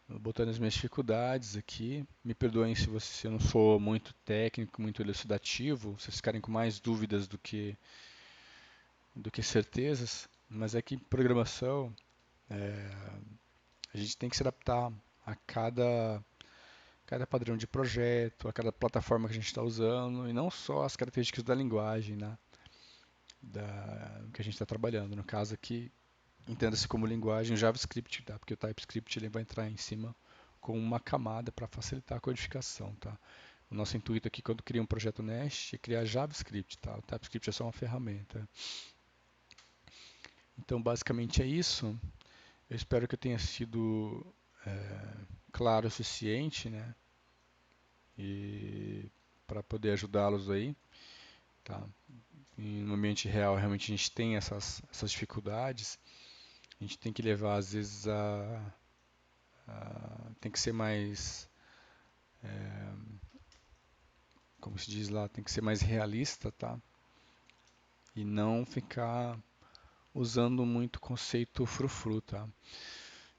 Botando as minhas dificuldades aqui. Me perdoem se eu não sou muito técnico, muito elucidativo, vocês ficarem com mais dúvidas do que certezas, mas é que em programação a gente tem que se adaptar a cada padrão de projeto, a cada plataforma que a gente está usando, e não só as características da linguagem, né, que a gente está trabalhando. No caso aqui, entenda-se como linguagem JavaScript, tá? Porque o TypeScript ele vai entrar em cima com uma camada para facilitar a codificação, tá? O nosso intuito aqui, quando cria um projeto Nest, é criar JavaScript, tá? O TypeScript é só uma ferramenta. Então, basicamente é isso. Eu espero que eu tenha sido claro o suficiente, né? E para poder ajudá-los aí, tá? E no ambiente real, realmente a gente tem essas dificuldades. A gente tem que levar, às vezes, tem que ser mais, como se diz lá, tem que ser mais realista, tá? E não ficar usando muito conceito frufru, tá?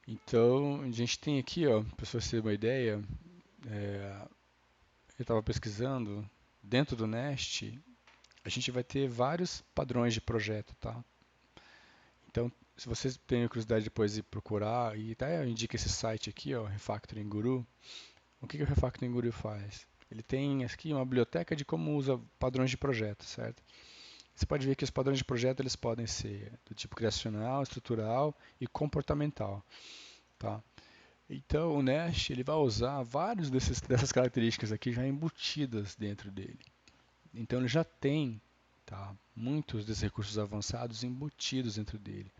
Então, a gente tem aqui, ó, para você ter uma ideia, eu estava pesquisando, dentro do Nest, a gente vai ter vários padrões de projeto, tá? Então, se vocês têm curiosidade depois de procurar, e até eu indico esse site aqui, ó, Refactoring Guru. O que o Refactoring Guru faz? Ele tem aqui uma biblioteca de como usa padrões de projeto, certo? Você pode ver que os padrões de projeto eles podem ser do tipo criacional, estrutural e comportamental, tá? Então, o Nest ele vai usar vários dessas características aqui já embutidas dentro dele. Então, ele já tem, tá, muitos desses recursos avançados embutidos dentro dele.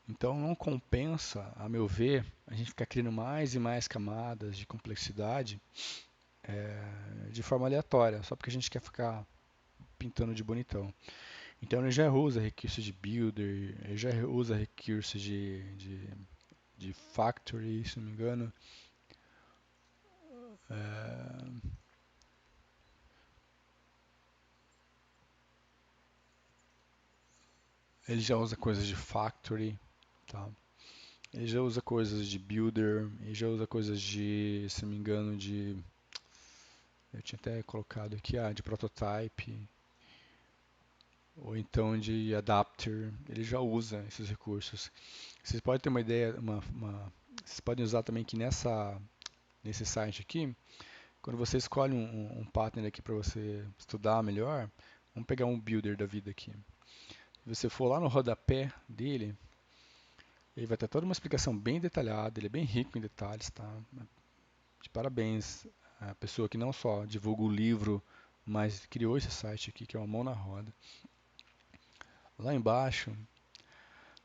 Então não compensa, a meu ver, a gente ficar criando mais e mais camadas de complexidade de forma aleatória, só porque a gente quer ficar pintando de bonitão. Então ele já usa recursos de builder, ele já usa recursos de factory, se não me engano. É, ele já usa coisas de factory, tá? Ele já usa coisas de builder, ele já usa coisas de, se não me engano, de. Eu tinha até colocado aqui, de prototype, ou então de adapter. Ele já usa esses recursos. Vocês podem ter uma ideia, vocês podem usar também que nesse site aqui, quando você escolhe um partner aqui para você estudar melhor, vamos pegar um builder da vida aqui. Se você for lá no rodapé dele, ele vai ter toda uma explicação bem detalhada, ele é bem rico em detalhes, tá? De parabéns à pessoa que não só divulga o livro, mas criou esse site aqui, que é uma mão na roda. Lá embaixo,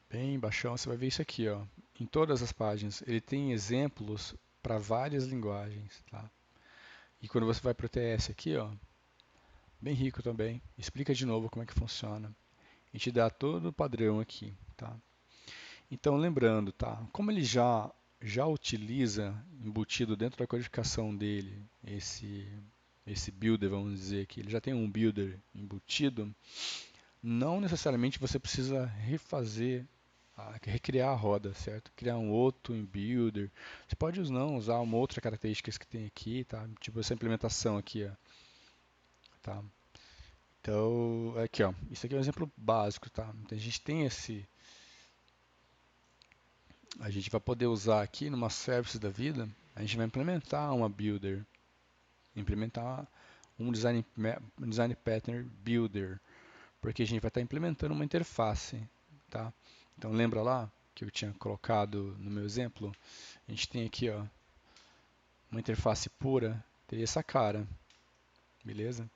bem embaixo, você vai ver isso aqui, ó. Em todas as páginas, ele tem exemplos para várias linguagens, tá? E quando você vai para o TS aqui, ó, bem rico também, explica de novo como é que funciona. E te dá todo o padrão aqui, tá? Então, lembrando, tá? Como ele já utiliza embutido dentro da codificação dele esse builder, vamos dizer que ele já tem um builder embutido, não necessariamente você precisa recriar a roda, certo? Criar um outro em builder. Você pode não usar uma outra característica que tem aqui, tá? Tipo essa implementação aqui, ó, tá? Então, aqui, ó, isso aqui é um exemplo básico, tá? Então, a gente vai poder usar aqui numa service da vida, a gente vai implementar uma builder, implementar um design pattern builder, porque a gente vai estar implementando uma interface, tá? Então lembra lá que eu tinha colocado no meu exemplo? A gente tem aqui, ó, uma interface pura, teria essa cara, beleza?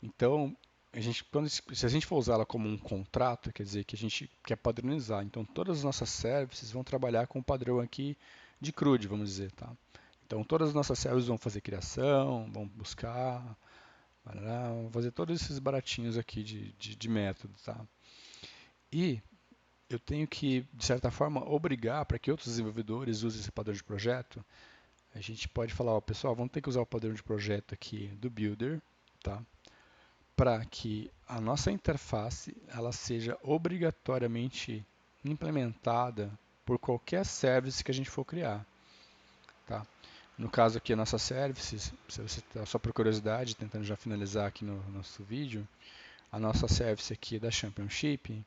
Então, se a gente for usá-la como um contrato, quer dizer que a gente quer padronizar. Então, todas as nossas services vão trabalhar com o padrão aqui de CRUD, vamos dizer, tá? Então, todas as nossas services vão fazer criação, vão buscar, vão fazer todos esses baratinhos aqui de método, tá? E eu tenho que, de certa forma, obrigar para que outros desenvolvedores usem esse padrão de projeto. A gente pode falar, ó, pessoal, vamos ter que usar o padrão de projeto aqui do Builder, tá? Para que a nossa interface ela seja obrigatoriamente implementada por qualquer service que a gente for criar, tá? No caso aqui, a nossa services, se você está só por curiosidade, tentando já finalizar aqui no nosso vídeo, a nossa service aqui da Championship,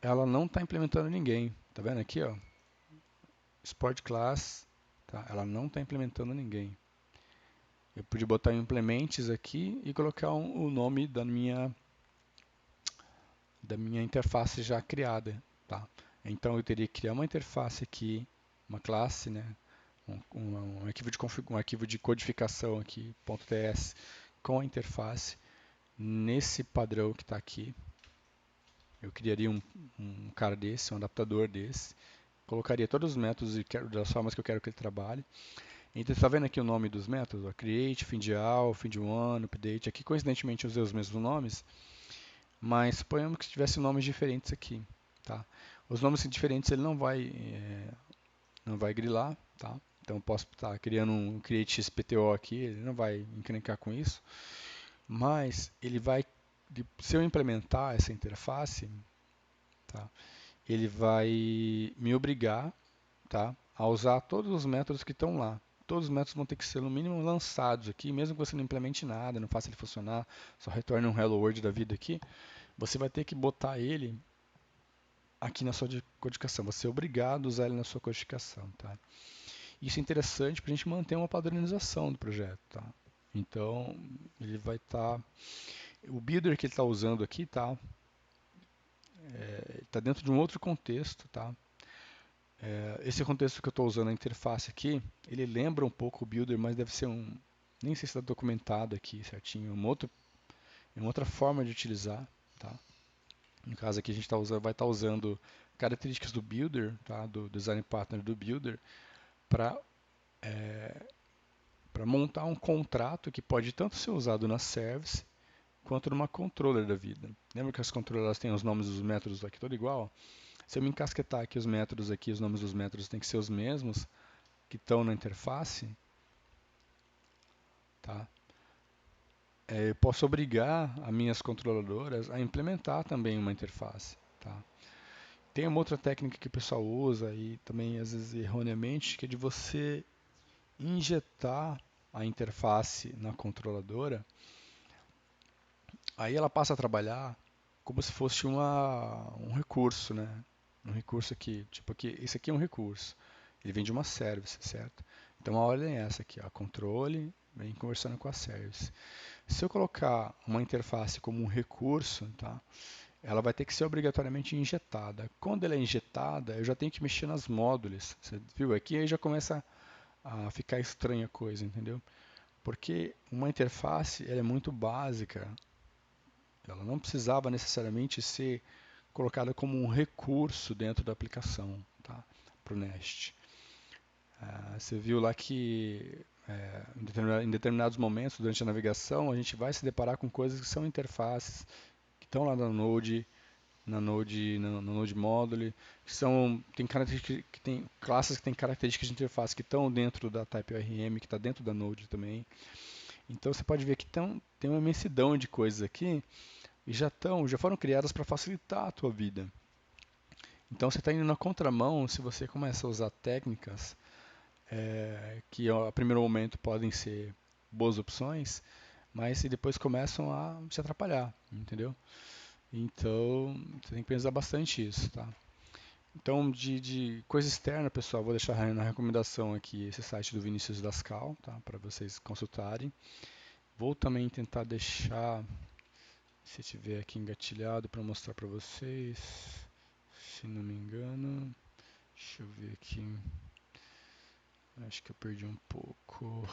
ela não está implementando ninguém. Tá vendo aqui, ó? Sport Class, tá? Ela não está implementando ninguém. Eu podia botar implements aqui e colocar o nome da minha interface já criada, tá? Então eu teria que criar uma interface aqui, uma classe, né? Um arquivo de codificação aqui, .ts, com a interface nesse padrão que está aqui. Eu criaria um cara desse, um adaptador desse, colocaria todos os métodos das formas que eu quero que ele trabalhe. Então, está vendo aqui o nome dos métodos? Ó, create, fim de all, fim de one, update. Aqui, coincidentemente, eu usei os mesmos nomes, mas suponhamos que tivesse nomes diferentes aqui, tá? Os nomes diferentes ele não vai grilar, tá? Então eu posso estar criando um create xpto aqui, ele não vai encrencar com isso, mas ele vai, se eu implementar essa interface, tá? Ele vai me obrigar, tá? A usar todos os métodos que estão lá. Todos os métodos vão ter que ser no mínimo lançados aqui, mesmo que você não implemente nada, não faça ele funcionar, só retorne um hello world da vida aqui, você vai ter que botar ele aqui na sua codificação. Você é obrigado a usar ele na sua codificação, tá? Isso é interessante para a gente manter uma padronização do projeto, tá? Então, ele vai estar... O builder que ele está usando aqui, tá? Está dentro de um outro contexto, tá? Esse contexto que eu estou usando, a interface aqui, ele lembra um pouco o builder, mas deve ser um... Nem sei se está documentado aqui certinho. Uma outra forma de utilizar, tá? No caso aqui a gente vai estar usando características do builder, tá? Do design partner do builder, para para montar um contrato que pode tanto ser usado na service quanto numa controller da vida. Lembra que as controllers têm os nomes dos métodos aqui todo igual? Se eu me encasquetar aqui os métodos aqui, os nomes dos métodos têm que ser os mesmos que estão na interface, tá? Eu posso obrigar as minhas controladoras a implementar também uma interface, tá? Tem uma outra técnica que o pessoal usa e também às vezes erroneamente, que é de você injetar a interface na controladora, aí ela passa a trabalhar como se fosse um recurso, né? Um recurso aqui, tipo aqui, esse aqui é um recurso. Ele vem de uma service, certo? Então a ordem é essa aqui, ó, controle vem conversando com a service. Se eu colocar uma interface como um recurso, tá? Ela vai ter que ser obrigatoriamente injetada. Quando ela é injetada, eu já tenho que mexer nas módulos. Você viu aqui? Aí já começa a ficar estranha a coisa, entendeu? Porque uma interface ela é muito básica. Ela não precisava necessariamente ser colocada como um recurso dentro da aplicação, tá? Para o Nest. Você viu lá que em determinados momentos durante a navegação a gente vai se deparar com coisas que são interfaces que estão lá no Node Module, tem características que tem classes que têm características de interface que estão dentro da TypeORM, que está dentro da Node também. Então você pode ver que tem uma imensidão de coisas aqui e já foram criadas para facilitar a tua vida. Então você está indo na contramão se você começa a usar técnicas que a primeiro momento podem ser boas opções, mas que depois começam a se atrapalhar, entendeu? Então você tem que pensar bastante isso, tá? Então, de coisa externa, pessoal, vou deixar na recomendação aqui esse site do Vinícius Dascal, tá? Para vocês consultarem. Vou também tentar deixar, se tiver aqui engatilhado, para mostrar para vocês. Se não me engano, deixa eu ver aqui. Acho que eu perdi um pouco.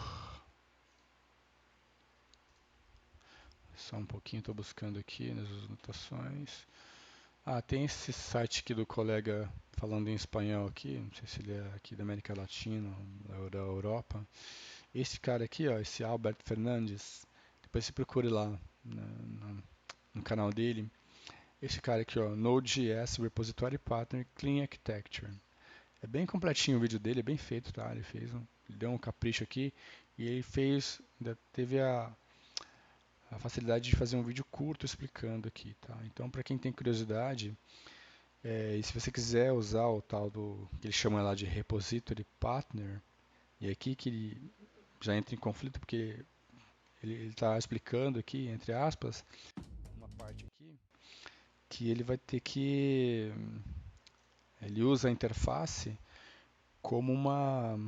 Só um pouquinho, estou buscando aqui nas anotações. Tem esse site aqui do colega falando em espanhol aqui, não sei se ele é aqui da América Latina ou da Europa. Esse cara aqui, ó, esse Albert Fernandes, depois você procure lá no canal dele. Esse cara aqui, ó, Node.js Repository Partner Clean Architecture. É bem completinho o vídeo dele, é bem feito, tá? Ele deu um capricho aqui e ele ainda teve a facilidade de fazer um vídeo curto explicando aqui, tá? Então, para quem tem curiosidade, e se você quiser usar o tal do que ele chama lá de Repository Partner, e aqui que ele já entra em conflito porque ele está explicando aqui, entre aspas, uma parte aqui, que ele vai ter que. Ele usa a interface como uma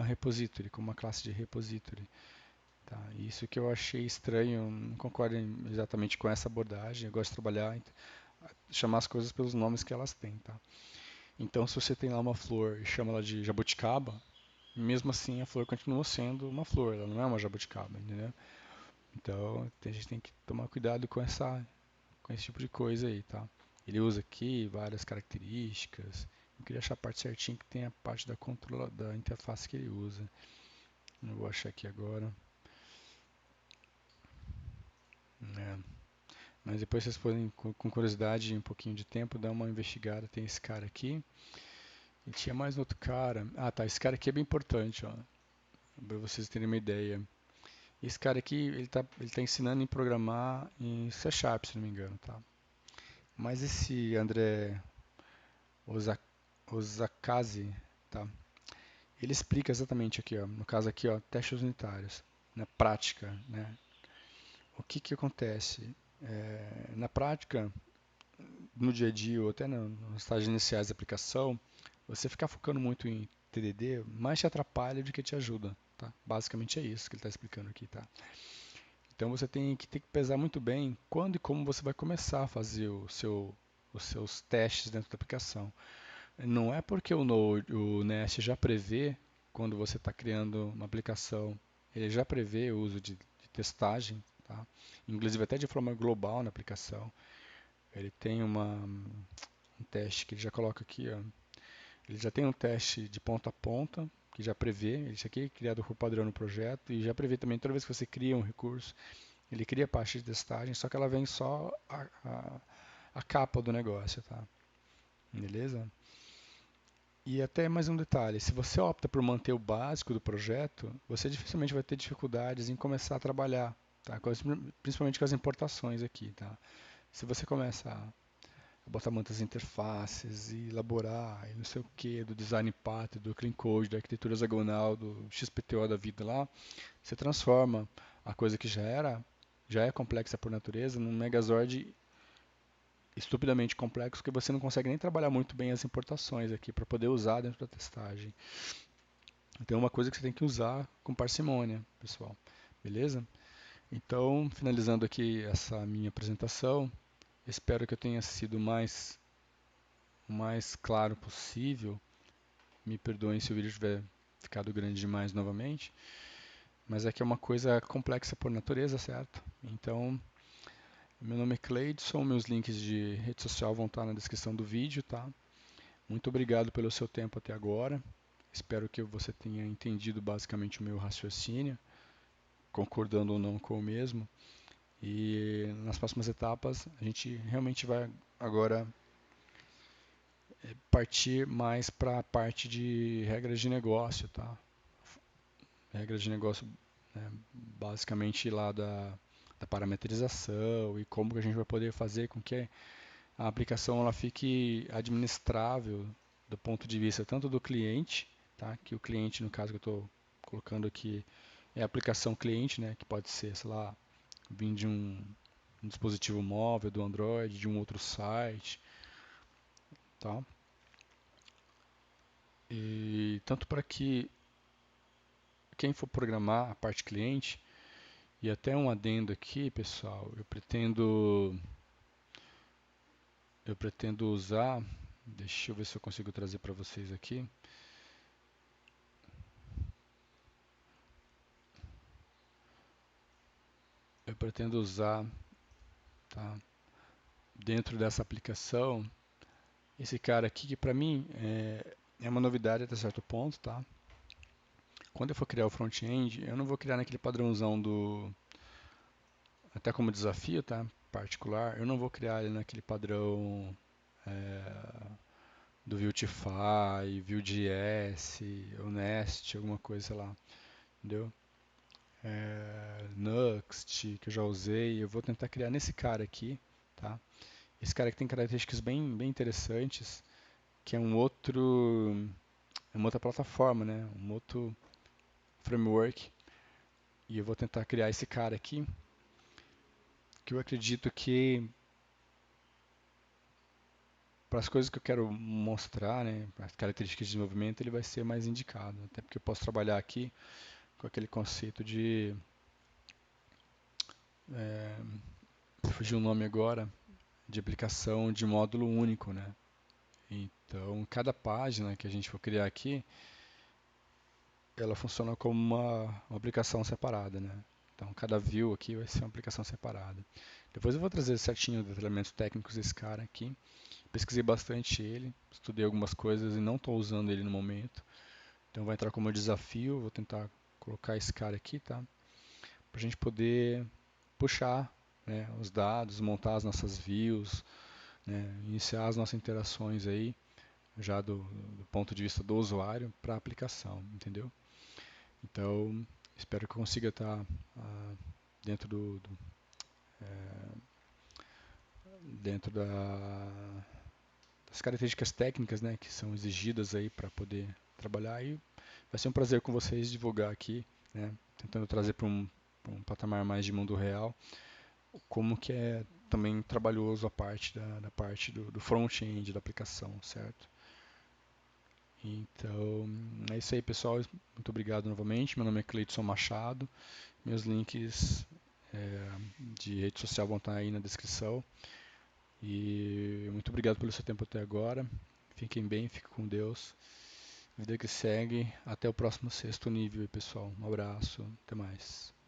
repository, como uma classe de repository. Tá? Isso que eu achei estranho, não concordo exatamente com essa abordagem. Eu gosto de trabalhar, chamar as coisas pelos nomes que elas têm. Tá? Então, se você tem lá uma flor e chama ela de jabuticaba, mesmo assim a flor continua sendo uma flor, ela não é uma jabuticaba, entendeu? Então, a gente tem que tomar cuidado com esse tipo de coisa aí, tá? Ele usa aqui várias características. Eu queria achar a parte certinha que tem a parte da interface que ele usa. Eu vou achar aqui agora. É. Mas depois vocês podem, com curiosidade e um pouquinho de tempo, dar uma investigada. Tem esse cara aqui. E tinha mais um outro cara. Tá. Esse cara aqui é bem importante, ó. Para vocês terem uma ideia. Esse cara aqui, ele tá ensinando em programar em C Sharp, se não me engano, tá? Mas esse André Ozakazi, tá? Ele explica exatamente aqui, ó, no caso aqui, ó, testes unitários, na prática, né? O que que acontece? Na prática, no dia a dia ou até nos estágios iniciais da aplicação, você ficar focando muito em TDD mais te atrapalha do que te ajuda, tá? Basicamente é isso que ele está explicando aqui, tá? Então você tem que pesar muito bem quando e como você vai começar a fazer os seus testes dentro da aplicação. Não é porque o Nest já prevê, quando você está criando uma aplicação, ele já prevê o uso de testagem, tá? Inclusive até de forma global na aplicação. Ele tem um teste que ele já coloca aqui, ó. Ele já tem um teste de ponta a ponta, que já prevê, isso aqui é criado por padrão no projeto, e já prevê também, toda vez que você cria um recurso, ele cria a parte de testagem, só que ela vem só a capa do negócio, tá? Beleza? E até mais um detalhe, se você opta por manter o básico do projeto, você dificilmente vai ter dificuldades em começar a trabalhar, tá? Principalmente com as importações aqui, tá? Se você começa a botar muitas interfaces e elaborar e não sei o que, do design path, do clean code, da arquitetura hexagonal, do XPTO da vida lá, você transforma a coisa que já é complexa por natureza, num Megazord estupidamente complexo que você não consegue nem trabalhar muito bem as importações aqui para poder usar dentro da testagem. Então é uma coisa que você tem que usar com parcimônia, pessoal. Beleza? Então, finalizando aqui essa minha apresentação, espero que eu tenha sido o mais claro possível. Me perdoem se o vídeo tiver ficado grande demais novamente, mas aqui é uma coisa complexa por natureza, certo? Então, meu nome é Cleidson, meus links de rede social vão estar na descrição do vídeo, tá? Muito obrigado pelo seu tempo até agora. Espero que você tenha entendido basicamente o meu raciocínio, concordando ou não com o mesmo. E nas próximas etapas, a gente realmente vai agora partir mais para a parte de regras de negócio, tá? Regras de negócio, né, basicamente lá da parametrização e como que a gente vai poder fazer com que a aplicação ela fique administrável do ponto de vista tanto do cliente, tá? Que o cliente, no caso que eu estou colocando aqui, é a aplicação cliente, né? Que pode ser, sei lá, vir de um dispositivo móvel, do Android, de um outro site, tá? E tanto para que quem for programar a parte cliente, e até um adendo aqui, pessoal, eu pretendo usar, deixa eu ver se eu consigo trazer para vocês aqui. Eu pretendo usar, tá, dentro dessa aplicação, esse cara aqui que para mim é uma novidade até certo ponto, tá? Quando eu for criar o front-end, eu não vou criar naquele padrãozão do, até como desafio, tá? Particular, eu não vou criar ele naquele padrão do Vuetify, Vue.js, ou Nest, alguma coisa, sei lá, entendeu? Nuxt, que eu já usei, eu vou tentar criar nesse cara aqui, tá? Esse cara aqui tem características bem interessantes, que é uma outra plataforma, né? Um outro framework, e eu vou tentar criar esse cara aqui, que eu acredito que para as coisas que eu quero mostrar, né, as características de desenvolvimento, ele vai ser mais indicado, até porque eu posso trabalhar aqui com aquele conceito de, fugiu o nome agora, de aplicação de módulo único, né? Então, cada página que a gente for criar aqui, ela funciona como uma aplicação separada, né? Então, cada view aqui vai ser uma aplicação separada. Depois eu vou trazer certinho os detalhamentos técnicos desse cara aqui. Pesquisei bastante ele, estudei algumas coisas e não estou usando ele no momento. Então vai entrar como desafio, vou tentar colocar esse cara aqui, tá? Para a gente poder puxar, né, os dados, montar as nossas views, né, iniciar as nossas interações aí, já do ponto de vista do usuário para a aplicação, entendeu? Então, espero que eu consiga estar dentro dentro das características técnicas, né, que são exigidas aí para poder trabalhar. E vai ser um prazer com vocês divulgar aqui, né, tentando trazer para pra um patamar mais de mundo real, como que é também trabalhoso a parte da parte do front-end da aplicação, certo? Então, é isso aí, pessoal. Muito obrigado novamente. Meu nome é Cleidson Machado. Meus links de rede social vão estar aí na descrição. E muito obrigado pelo seu tempo até agora. Fiquem bem, fiquem com Deus. Vida que segue. Até o próximo sexto nível, pessoal. Um abraço. Até mais.